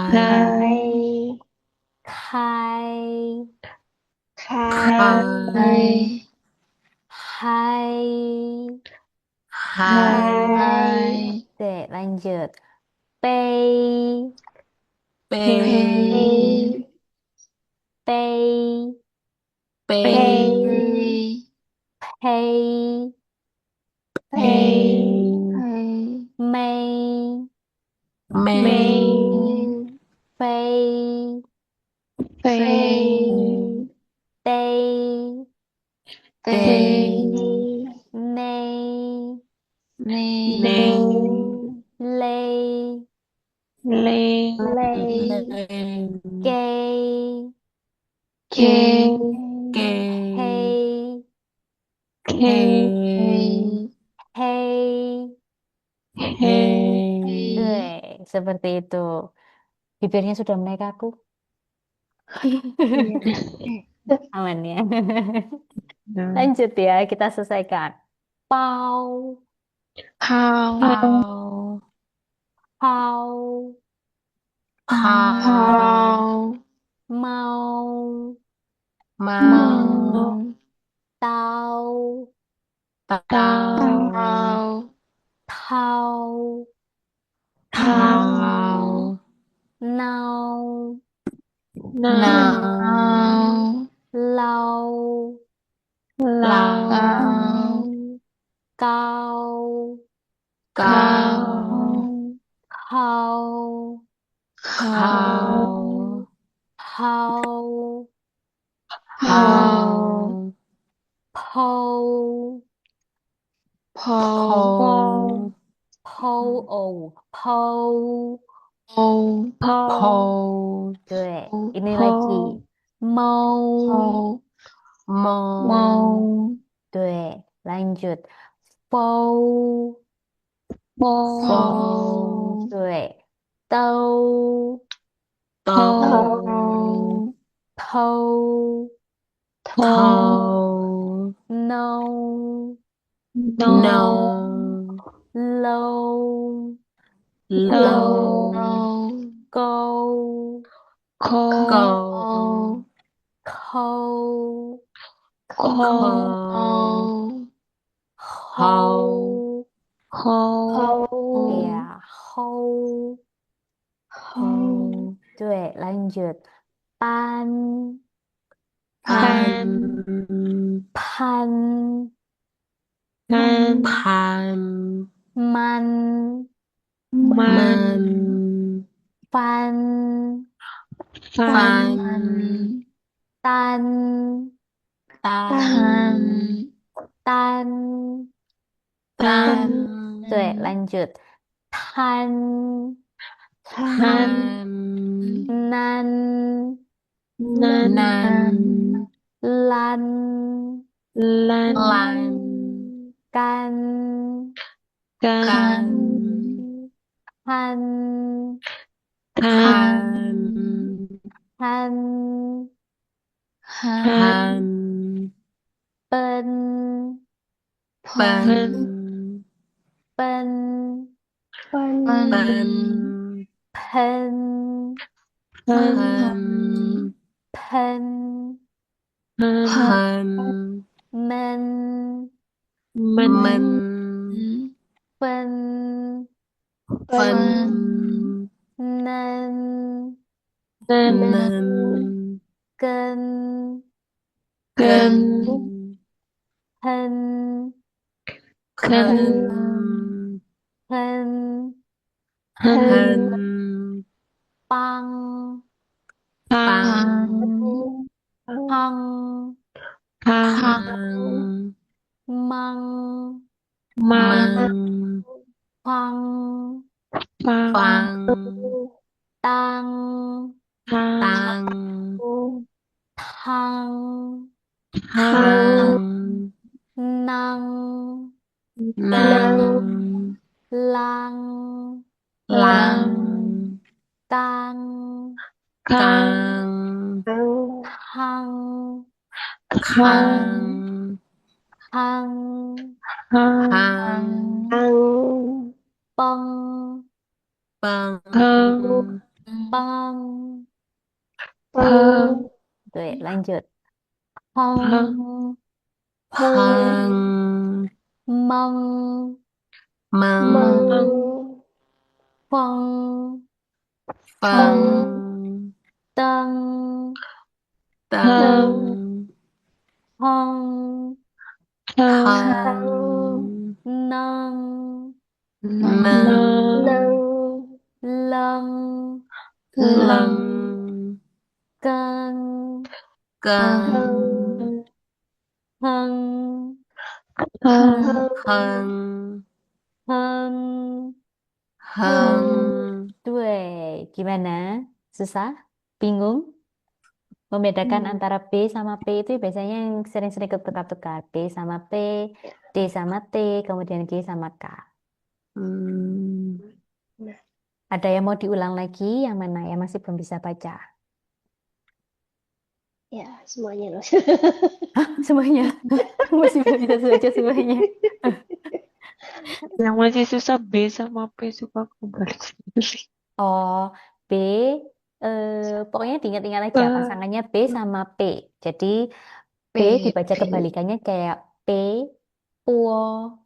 Kai, kai, kai, kai, Kai, hai, hai. Hai, hai, Oke, lanjut. Pei, Pei, pei, pei, pei, pei, Pei, pei, hei, pei, Pei, hai, mei, Mei, mei, fei, pei, fei, tei, Tei, tei, nei, nei, nei, Nei, lei, lei, lei, Lei, kei, kei, kei, Kei, hei, kei, Hei, hei, hei. hei. Hei, Seperti itu. Bibirnya sudah mulai kaku. Iya. Aman ya. Nah, Lanjut ya, kita selesaikan. Pau, how, Pau. pau, Pau. how, mau, Mau. tau, Tau. how, tau, Tau. nau, Nau. lau, Lau. kau, Kau. kau, Kau. hau, Hau. pou, Pou. pou, Pou. 对，ini lagi mau, Mau. 对，lanjut pou, Pou. 对，tâu, Tâu. thâu, Thâu. nâu, Nâu. lâu, Lâu. câu, Câu. khâu, Khâu. Hâu. hâu, Hầu. ya, hâu, Hâu. 对，lanjut pan, Pan. pan, Pan. man, Man. fan, Fan. tan, Tan. tan, Tan. 对，lanjut tan, Tan. nan, Nan. lan, Lan. kan, Kan. han, Kan. han, Han. pen, Pen. pen, Pen. Pen. pen, Pen. pen, Pen. men, Men. pen, Pen. nen, Nen. ken, Ken. hen, Ken. hen, Hen. pang, Pang. hang, Pang. mang, Mang. phang, Phang. tang, Tang. thang, Thang. năng, Nang. lang, Lang. cang, Cang. hăng, Khang. hăng, Hang. bâng, Bang. bâng, Pen. 对，lanjut hông, Hang. mâng, Mang. phân, Phang. tân, Tăng. hân, Thang. nâng, Nang. lân, Lăng. cân, Cân. hân, Hân. hân. Hân. 对，gimana? Susah? Bingung? Membedakan antara B sama P itu biasanya yang sering-sering tukar-tukar. B sama P, D sama T, kemudian G sama K. Hmm. Ada yang mau diulang lagi? Yang mana? Yang masih belum bisa baca? Ya, semuanya loh. Hah, semuanya? Masih belum bisa baca semuanya. Yang masih susah B sama P suka kebalik sendiri. Oh, B, pokoknya diingat-ingat aja Eh, pasangannya B sama P. Jadi P, B dibaca P. kebalikannya kayak P, Puo.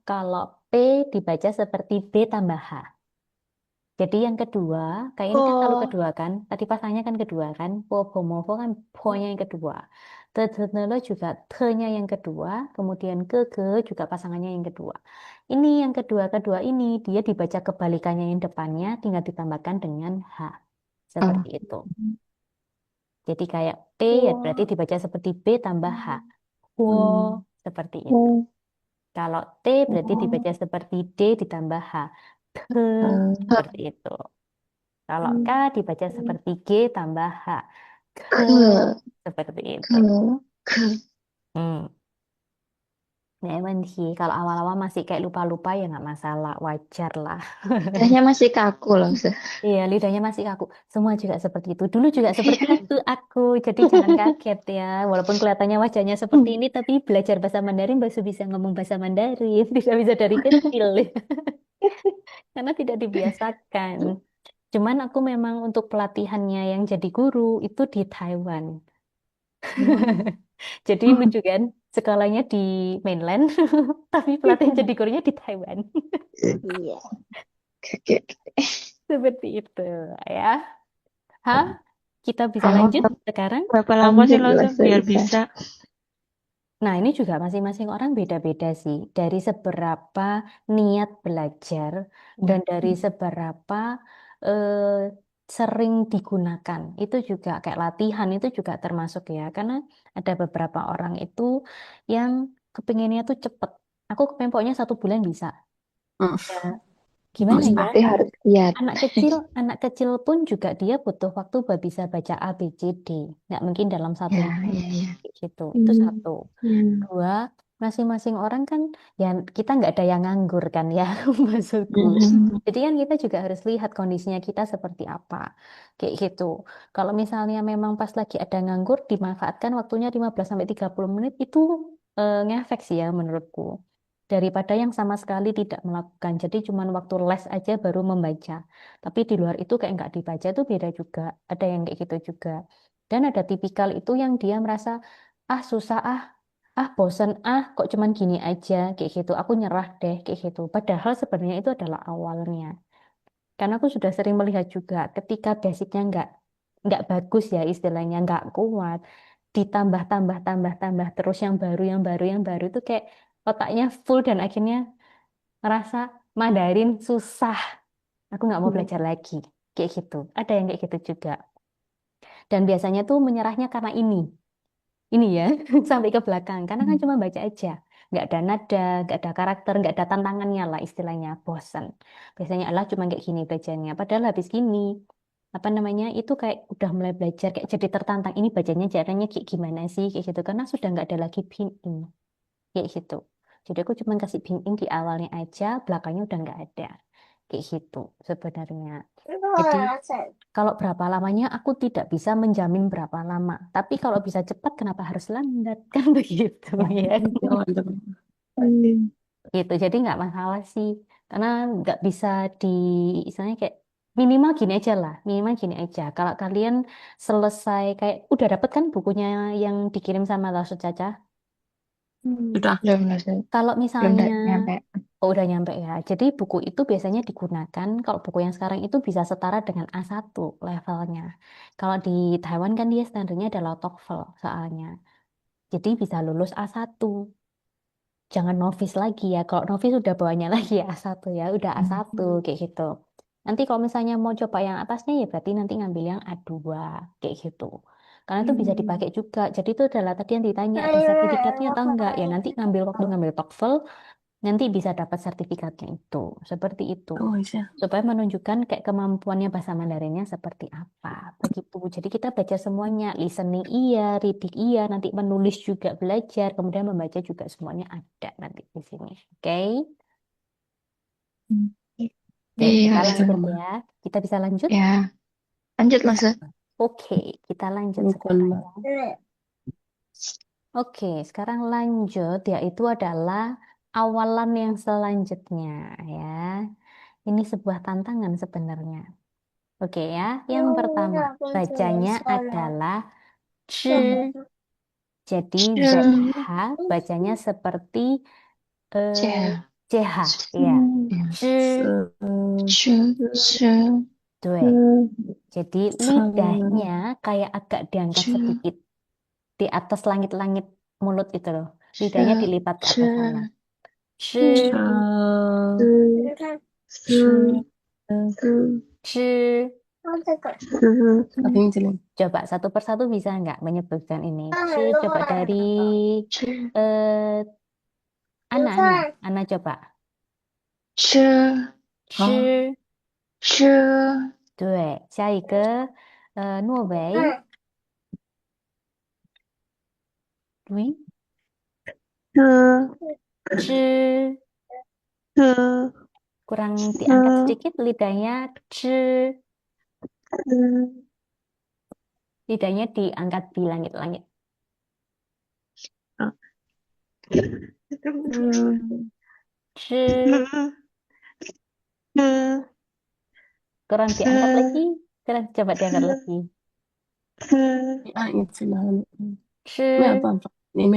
Kalau P dibaca seperti B tambah H. Jadi yang kedua, kayak ini kan selalu Oh, kedua kan? Tadi pasangannya kan kedua kan? Po, Bomovo kan po-nya yang kedua. Tetenelo juga te-nya yang kedua. Kemudian ke juga pasangannya yang kedua. Ini yang kedua-kedua ini dia dibaca kebalikannya yang depannya tinggal ditambahkan dengan H. Seperti oh. itu. Jadi kayak P ya berarti wah. dibaca seperti B tambah H. Wo, Hmm. seperti itu. Oh. Kalau T berarti Oh. dibaca seperti D ditambah H. Ke, Oh. seperti itu. Kalau K Hmm. dibaca seperti G tambah H. Ke, Ke, seperti itu. ke, ke. Hmm. Nah, emang sih, kalau awal-awal masih kayak lupa-lupa ya nggak masalah, wajar lah. Lidahnya masih kaku loh, Ustaz. Iya, lidahnya masih kaku. Semua juga seperti itu. Dulu juga seperti itu aku. Jadi jangan kaget ya. Walaupun kelihatannya wajahnya seperti ini, tapi belajar bahasa Mandarin baru bisa ngomong bahasa Mandarin. Tidak bisa dari kecil. Karena tidak dibiasakan. Cuman aku memang untuk pelatihannya yang jadi guru itu di Taiwan. Jadi lucu kan? Sekolahnya di mainland, tapi pelatihan jadi gurunya di Taiwan. Iya. Oke. Seperti itu ya. Hah? Kita bisa Oh, lanjut sekarang? berapa lama sih Lanjut lo loh, Ustaz, biar Ustaz. bisa? Nah, ini juga masing-masing orang beda-beda sih. Dari seberapa niat belajar dan dari seberapa eh, sering digunakan. Itu juga kayak latihan itu juga termasuk ya. Karena ada beberapa orang itu yang kepinginnya tuh cepet. Aku kepengen pokoknya 1 bulan bisa. Hmm. Ya, gimana ya? Tapi harus lihat. Anak kecil pun juga dia butuh waktu buat bisa baca A, B, C, D. Nggak mungkin dalam satu Ya, minggu ya, ya. gitu. Itu Hmm. satu. Hmm. Dua, masing-masing orang kan ya kita nggak ada yang nganggur kan ya maksudku. Hmm. Jadi kan kita juga harus lihat kondisinya kita seperti apa. Kayak gitu. Kalau misalnya memang pas lagi ada nganggur dimanfaatkan waktunya 15 sampai 30 menit itu ngefek sih ya menurutku. Daripada yang sama sekali tidak melakukan. Jadi cuma waktu les aja baru membaca. Tapi di luar itu kayak nggak dibaca itu beda juga. Ada yang kayak gitu juga. Dan ada tipikal itu yang dia merasa ah susah bosen kok cuman gini aja kayak gitu aku nyerah deh kayak gitu padahal sebenarnya itu adalah awalnya karena aku sudah sering melihat juga ketika basicnya nggak bagus ya istilahnya nggak kuat ditambah tambah terus yang baru itu kayak otaknya full dan akhirnya ngerasa Mandarin susah aku nggak mau belajar lagi kayak gitu ada yang kayak gitu juga dan biasanya tuh menyerahnya karena ini ya sampai ke belakang karena kan cuma baca aja nggak ada nada nggak ada karakter nggak ada tantangannya lah istilahnya bosan biasanya Allah cuma kayak gini bacanya padahal habis gini apa namanya itu kayak udah mulai belajar kayak jadi tertantang ini bacanya caranya kayak gimana sih kayak gitu karena sudah nggak ada lagi pinyin kayak gitu jadi aku cuma kasih pinyin di awalnya aja belakangnya udah nggak ada kayak gitu sebenarnya jadi kalau berapa lamanya aku tidak bisa menjamin berapa lama. Tapi kalau bisa cepat kenapa harus lambat? Kan begitu ya. Ya, mantap. Hmm. Gitu. Jadi nggak masalah sih. Karena nggak bisa di istilahnya kayak minimal gini aja lah. Minimal gini aja. Kalau kalian selesai kayak udah dapet kan bukunya yang dikirim sama Lasu Caca. Sudah. Belum, Ustaz. Kalau Belum misalnya nyampe. oh, udah nyampe ya. Jadi buku itu biasanya digunakan kalau buku yang sekarang itu bisa setara dengan A1 levelnya. Kalau di Taiwan kan dia standarnya adalah TOEFL soalnya. Jadi bisa lulus A1. Jangan novice lagi ya. Kalau novice udah bawahnya lagi ya A1 ya, udah A1 kayak gitu. Nanti kalau misalnya mau coba yang atasnya ya berarti nanti ngambil yang A2 kayak gitu. Karena itu bisa dipakai juga. Jadi itu adalah tadi yang ditanya ada sertifikatnya atau enggak. Ya nanti ngambil waktu ngambil TOEFL nanti bisa dapat sertifikatnya itu. Seperti itu. Oh, bisa. Supaya menunjukkan kayak kemampuannya bahasa Mandarinnya seperti apa. Begitu. Jadi kita belajar semuanya. Listening iya, reading iya, nanti menulis juga belajar, kemudian membaca juga semuanya ada nanti di sini. Oke? Oke, Iya, kita Belajar Ustaz. lanjut kemana? ya. Kita bisa lanjut? Ya, lanjut, Mas. Oke, kita lanjut Bukan, sekarang Mbak. ya. Oke, sekarang lanjut, yaitu adalah awalan yang selanjutnya ya. Ini sebuah tantangan sebenarnya. Oke ya, yang pertama bacanya adalah ch. Jadi ZH bacanya seperti eh, CH ya. Ch, tuh. Jadi lidahnya kayak agak diangkat sedikit di atas langit-langit mulut itu loh. Lidahnya dilipat ke atas sana. Ch, ch. Coba satu persatu bisa nggak menyebutkan ini? Ch, coba dari eh, Ana coba. ch, 对，下一个诺维，喂，吃，kurang diangkat sedikit lidahnya, lidahnya diangkat di langit-langit. Kurang diangkat lagi, coba diangkat lagi. 你按一次，然后没有吃，办法，你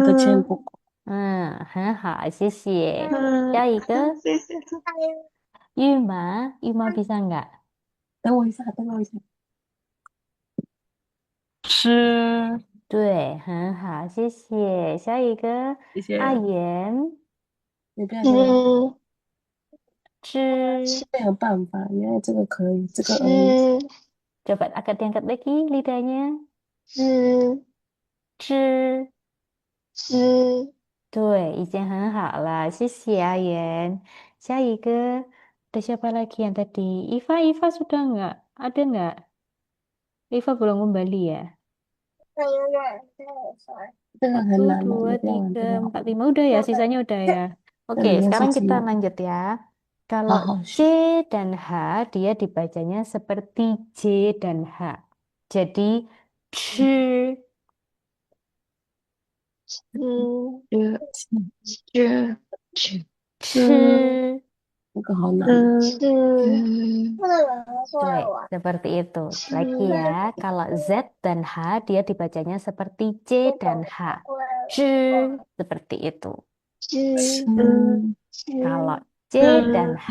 的肩不够。很好，谢谢。下一个，Yuma bisa nggak? 等我一下，等我一下。吃，对，很好，谢谢。下一个，谢谢。阿言，你不要给我吃，没有办法，原来这个可以，这个而已。 coba agak diangkat lagi lidahnya. 吃，对，已经很好了，谢谢阿言。下一个, ada siapa lagi yang tadi? Iva sudah nggak? Ada nggak? Iva belum kembali ya? 这个 Satu, 很难的， dua, 你不要玩这 tiga, 个好 empat, lima. Udah ya, sisanya udah ya. 这 Oke, 里面是 sekarang 鸡 kita 蛋， lanjut ya. 好 Kalau 好 C 学。 dan H, dia dibacanya seperti J dan H. Jadi, ch, 吃. 这个好难。对, seperti itu. Lagi ya, kalau Z dan H, dia dibacanya seperti C dan H. Ch, seperti itu. Kalau C dan H,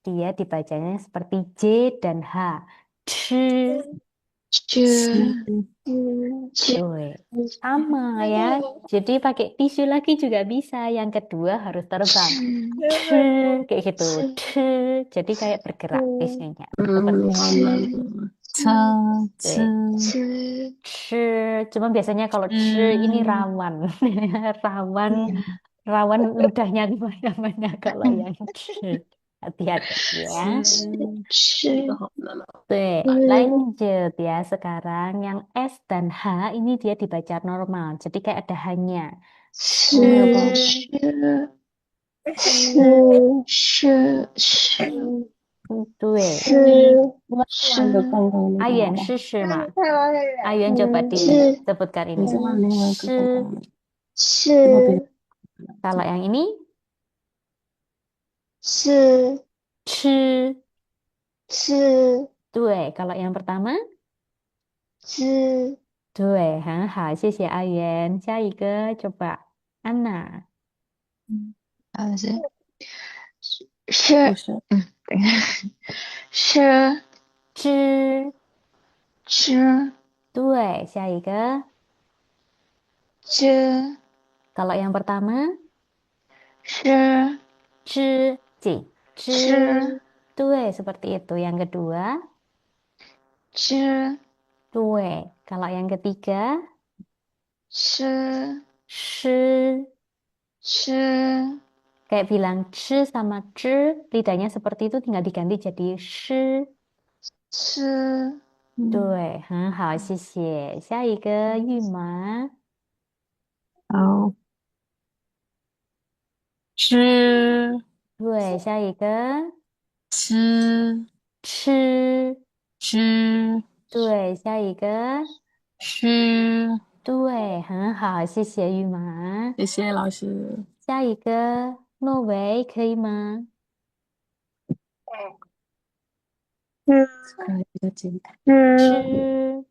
dia dibacanya seperti J dan H. Ch, tuh. Sama ya. Jadi pakai tisu lagi juga bisa. Yang kedua harus terbang. Ch, kayak gitu. Ch, jadi kayak bergerak tisunya. Seperti 好 itu. 难。吃 对 ch, cuma biasanya kalau ch ini rawan. Rawan ludahnya kemana-mana kalau yang ch. Hati-hati ya. 这个好难啊。 Oke, lanjut ya sekarang yang S dan H ini dia dibaca normal. Jadi kayak ada hanya. Tuh. 我玩个刚刚那个 Ayen 好吧？ 是是嘛？Ayen coba disebutkan 你 ini. 再玩另外一个刚刚的，是 要别的。 Kalau yang ini 是 ch. 是 Tuh, kalau yang pertama 是 对，很好，谢谢阿元。下一个coba Anna. 不是，吃，对，下一个。Kalau yang pertama 吃 C, 吃 对, seperti itu. Yang kedua 对. Kalau yang ketiga 吃 kayak bilang ch sama ch, lidahnya seperti itu tinggal diganti jadi sh. 对，很好，谢谢。下一个玉麻。好，吃对，下一个吃吃。吃对，下一个吃，对。对，很好，谢谢玉麻。谢谢老师。下一个，诺维可以吗？可以比较简单。吃，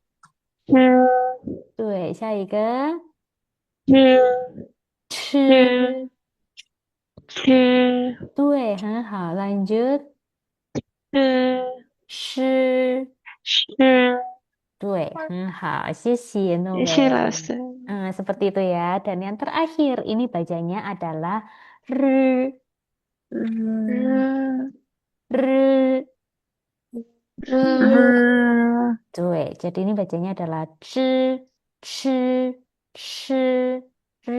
对，下一个，吃，对，很好，lanjut，吃，对，很好，谢谢诺维。Seperti itu ya. Dan yang terakhir, ini bacanya adalah r, r. Tuh, jadi ini bacanya adalah c, c, c, r.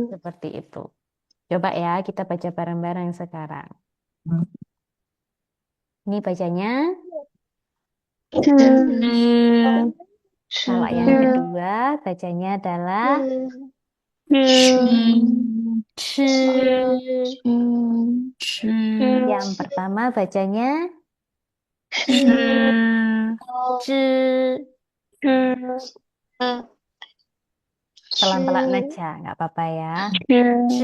Seperti itu. Coba ya, kita baca bareng-bareng sekarang. Ini bacanya. Kalau yang kedua, bacanya adalah c. Yang pertama bacanya c. Pelan-pelan aja, nggak apa-apa ya. C.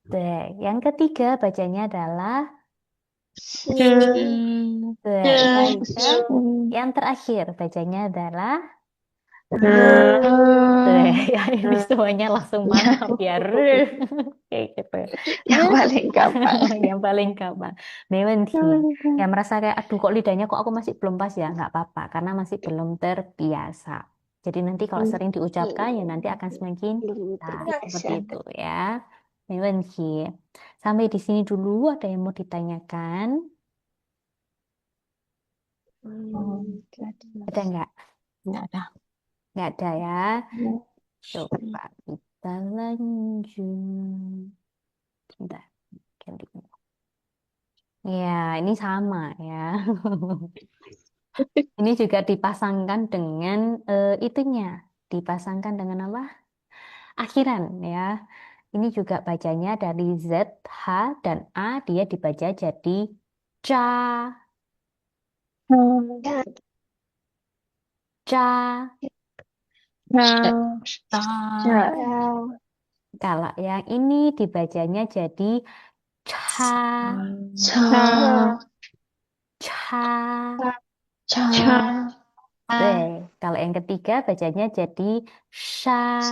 Tuh, yang ketiga bacanya adalah tuh, yang terakhir bacanya adalah tuh, ya ini semuanya langsung mantap ya. Kayak gitu. Yang paling gampang. Yang paling gampang. Mewenthi. Yang merasa kayak aduh kok lidahnya kok aku masih belum pas ya, nggak apa-apa karena masih belum terbiasa. Jadi nanti kalau sering diucapkan ya nanti akan semakin seperti itu ya. Mewenthi. Sampai di sini dulu ada yang mau ditanyakan? Ada nggak? Nggak ada. Nggak ada ya. Coba kita lanjut. Bentar. Ganti. Ya, ini sama ya. Ini juga dipasangkan dengan itunya. Dipasangkan dengan apa? Akhiran ya. Ini juga bacanya dari Z, H, dan A. Dia dibaca jadi ca. Ca. Kalau yang ini dibacanya jadi ca. Ca. Kalau yang ketiga bacanya jadi sha.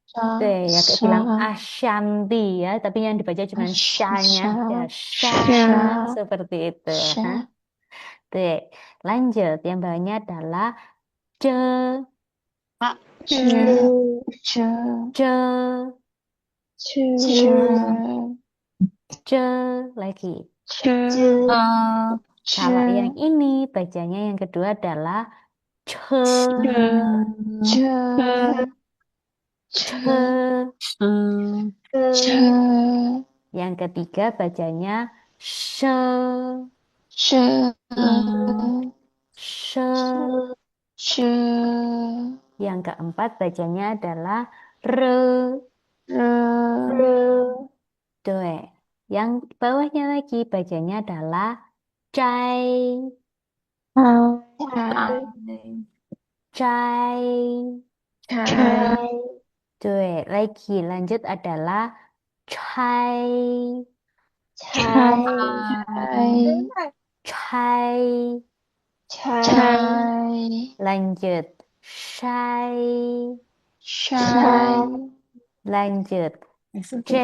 Ya kayak bilang Ashanti ya, tapi yang dibaca cuma sha-nya ya, sha. Seperti itu. Lanjut, yang bawahnya adalah ce. Ce lagi. Kalau yang ini bacanya yang kedua adalah ce. Yang ketiga bacanya she. Yang keempat bacanya adalah re. Tuh. Yang bawahnya lagi bacanya adalah cai. Tuh, lagi lanjut adalah chai. Lanjut shai. Lanjut j.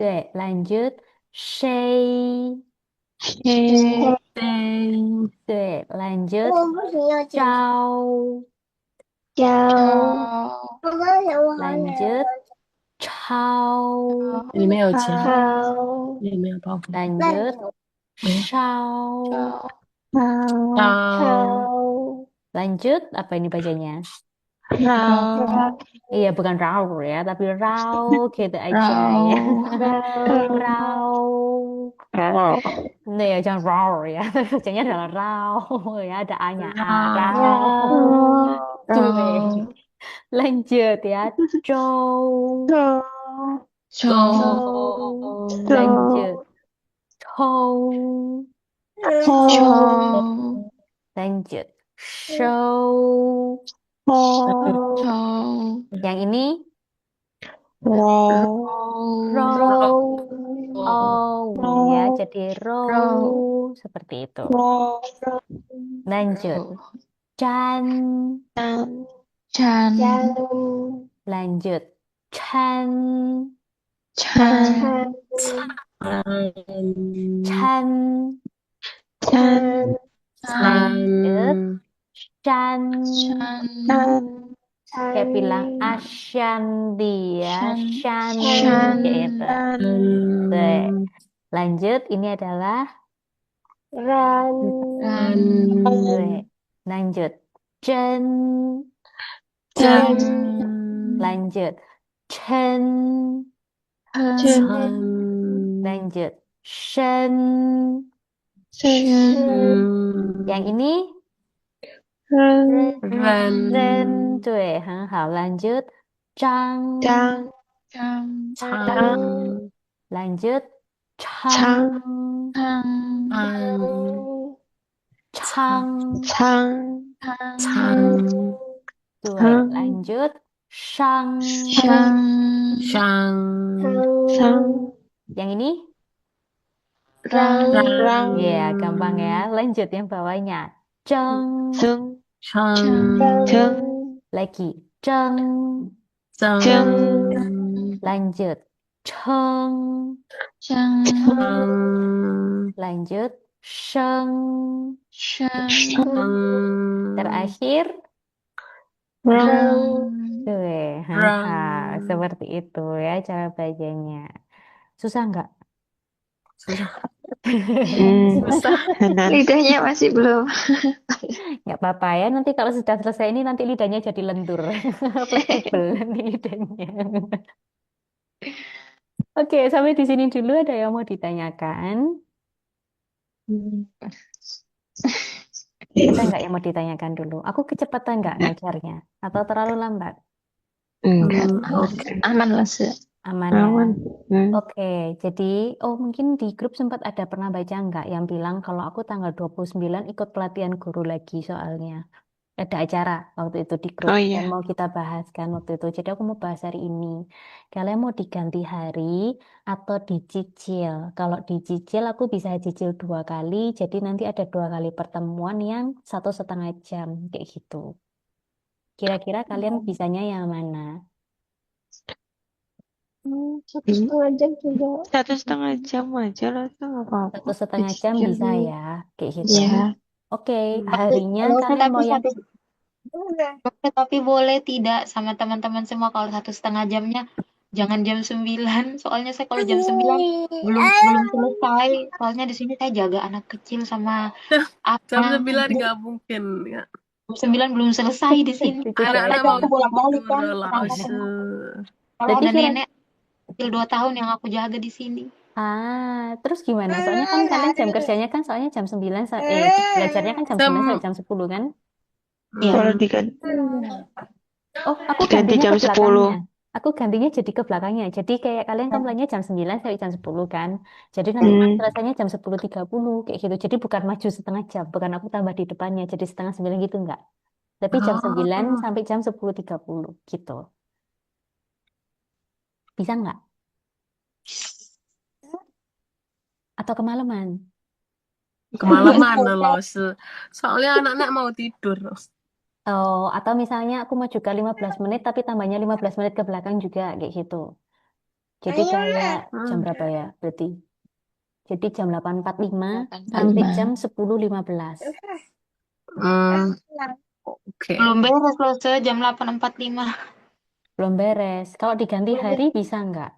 Tuh, lanjut shay. Tuh, lanjut ciao. Lanjut ciao. 里面有钱，里面有包袱。 Lanjut ciao. Lanjut apa ini bacanya? Iya bukan rau ya, tapi rau gitu aja ya. Rau. Nah ya jangan rau ya, tapi bacanya adalah rau ya, ada a-nya a. Rau. Lanjut ya, cow. 정, Lanjut. Chou. 정, Lanjut. Show. 정, Yang ini Row. row. Oh, Oh, ya, jadi row. row, Seperti itu. Row. Lanjut. row, Chan. jan, Lanjut. Chan. chan, Chan. Chan. Lanjut. Chan. chan, Kayak bilang Ashan dia. Shan. Shan. Gitu. Chan. Tuh. Lanjut. Ini adalah ran, ran, Tuh. Lanjut. Chen. Chan. Lanjut. Chen. hen, Lanjut. Shen. shen, Yang ini Ren. Ren. Tuh. 很好. Lanjut. Zhang. Chan. jang, Lanjut. Chang. Chang. Chang. chang, Tuh. Chang. Lanjut. Shang. shang, Sang. Yang ini? rang, Rang. Ya, gampang ya. Lanjut yang bawahnya. Zheng. Zeng. chang, Zeng. Lagi. Zheng. Zeng. Lanjut. Cheng. chang, Lanjut. Sheng. shang, Terakhir. Rang. rang, Tuh. Seperti itu ya cara bacanya. Susah nggak? susah. Susah. lidahnya masih belum. Nggak apa-apa ya. Nanti kalau sudah selesai ini nanti lidahnya jadi lentur. Fleksibel nanti lidahnya. Oke, sampai di sini dulu ada yang mau ditanyakan? Ada nggak yang mau ditanyakan dulu? Aku kecepatan nggak ngajarnya? Atau terlalu lambat? Enggak. Aman lah, Se. Aman ya? Aman. Oke, jadi mungkin di grup sempat ada pernah baca nggak yang bilang kalau aku tanggal 29 ikut pelatihan guru lagi soalnya. Ada acara waktu itu di grup Oh yang iya. mau kita bahas kan waktu itu. Jadi aku mau bahas hari ini. Kalian mau diganti hari atau dicicil? Kalau dicicil aku bisa cicil 2 kali. Jadi nanti ada 2 kali pertemuan yang 1,5 jam kayak gitu. Kira-kira kalian bisanya yang mana? 1,5 jam juga. 1,5 jam aja lah, itu nggak apa-apa. 1,5 jam bisa ya, kayak gitu. Iya. Oke, harinya Kalau kalian mau yang tapi boleh tidak sama teman-teman semua kalau 1,5 jamnya jangan jam 9. Soalnya saya kalau jam 9 belum selesai. Soalnya di sini saya jaga anak kecil sama Jam apa. 9 nggak mungkin ya. Jam 9 belum selesai di sini. Itu Anak-anak kayak- mau Aku bolak-balik kan. tidur lah. Kalau Berarti ada kira- nenek kecil 2 tahun yang aku jaga di sini. terus gimana? Soalnya kan kalian jam kerjanya kan soalnya jam 9 belajarnya kan jam 9 sampai jam 10 kan? Iya. Kalau diganti Oh, aku Ganti gantinya jam ke 10. belakangnya. Aku gantinya jadi ke belakangnya. Jadi kayak kalian kan mulainya jam 9 sampai jam 10 kan. Jadi nanti selesainya jam 10.30 kayak gitu. Jadi bukan maju setengah jam, bukan aku tambah di depannya jadi setengah 9 gitu enggak. Tapi jam 9 sampai jam 10.30 gitu. Bisa nggak? Atau kemalaman? Kemalaman loh. Soalnya anak-anak mau tidur. Oh, atau misalnya aku mau juga 15 menit tapi tambahnya 15 menit ke belakang juga kayak gitu. Jadi kayak jam berapa ya berarti? Jadi jam 8.45 sampai jam 10.15. Oke. Belum beres loh, jam 8.45. Belum beres. Kalau diganti hari bisa nggak?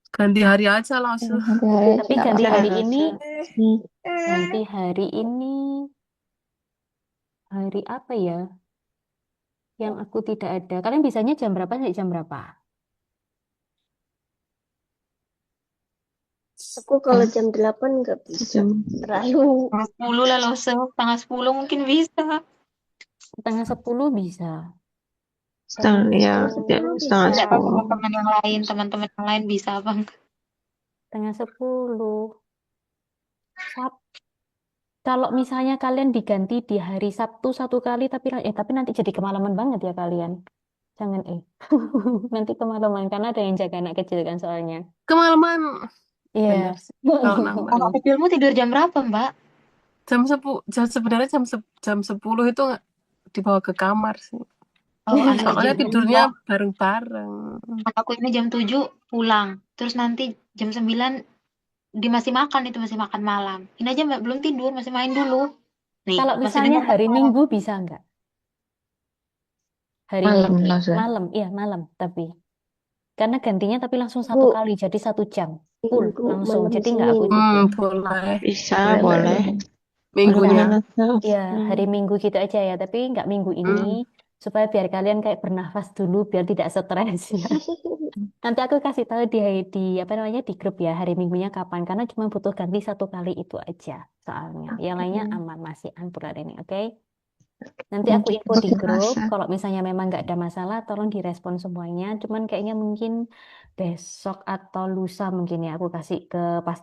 Ganti hari aja lah. Tapi ganti hari ini, Hmm. ganti hari ini, hari apa ya? Yang aku tidak ada. Kalian bisanya jam berapa sampai jam berapa? Aku kalau jam 8 nggak bisa. Terlalu. 10 lah loh, setengah 10 mungkin bisa. Setengah 10 bisa. Setengah, ya, Setengah 10 setengah bisa. Nggak tahu 10. teman-teman yang lain bisa apa enggak. Setengah 10. Kalau misalnya kalian diganti di hari Sabtu satu kali, tapi nanti jadi kemalaman banget ya kalian. Jangan nanti kemalaman karena ada yang jaga anak kecil kan soalnya. Kemalaman. Iya. Bener sih. Kalau nambah Anak kecilmu tidur jam berapa, Mbak? sebenarnya jam 10 itu dibawa ke kamar sih. Oh, anak Soalnya kecilku tidurnya enggak. bareng-bareng. Anakku ini jam 7 pulang. Terus nanti jam 9 dia masih makan, itu masih makan malam. Ini aja belum tidur, masih main dulu. Nih, Kalau masih misalnya dengar hari kan? Minggu bisa nggak? Hari Malam Minggu. Loza. Malam, iya malam tapi. Karena gantinya tapi langsung Bu, 1 kali, jadi 1 jam. Full Minggu langsung. malam Jadi nggak aku Senin. Boleh. Bisa, boleh. boleh. Minggunya. Boleh, Loza. Ya, hari Minggu gitu aja ya, tapi nggak minggu ini, supaya biar kalian kayak bernafas dulu, biar tidak stres ya. Nanti aku kasih tahu di apa namanya di grup ya hari Minggunya kapan, karena cuma butuh ganti 1 kali itu aja soalnya. Yang lainnya aman masih bulan ini, oke? Nanti aku info di Oke, grup, Loza. kalau misalnya memang nggak ada masalah, tolong direspon semuanya. Cuman kayaknya mungkin besok atau lusa mungkin ya aku kasih ke pas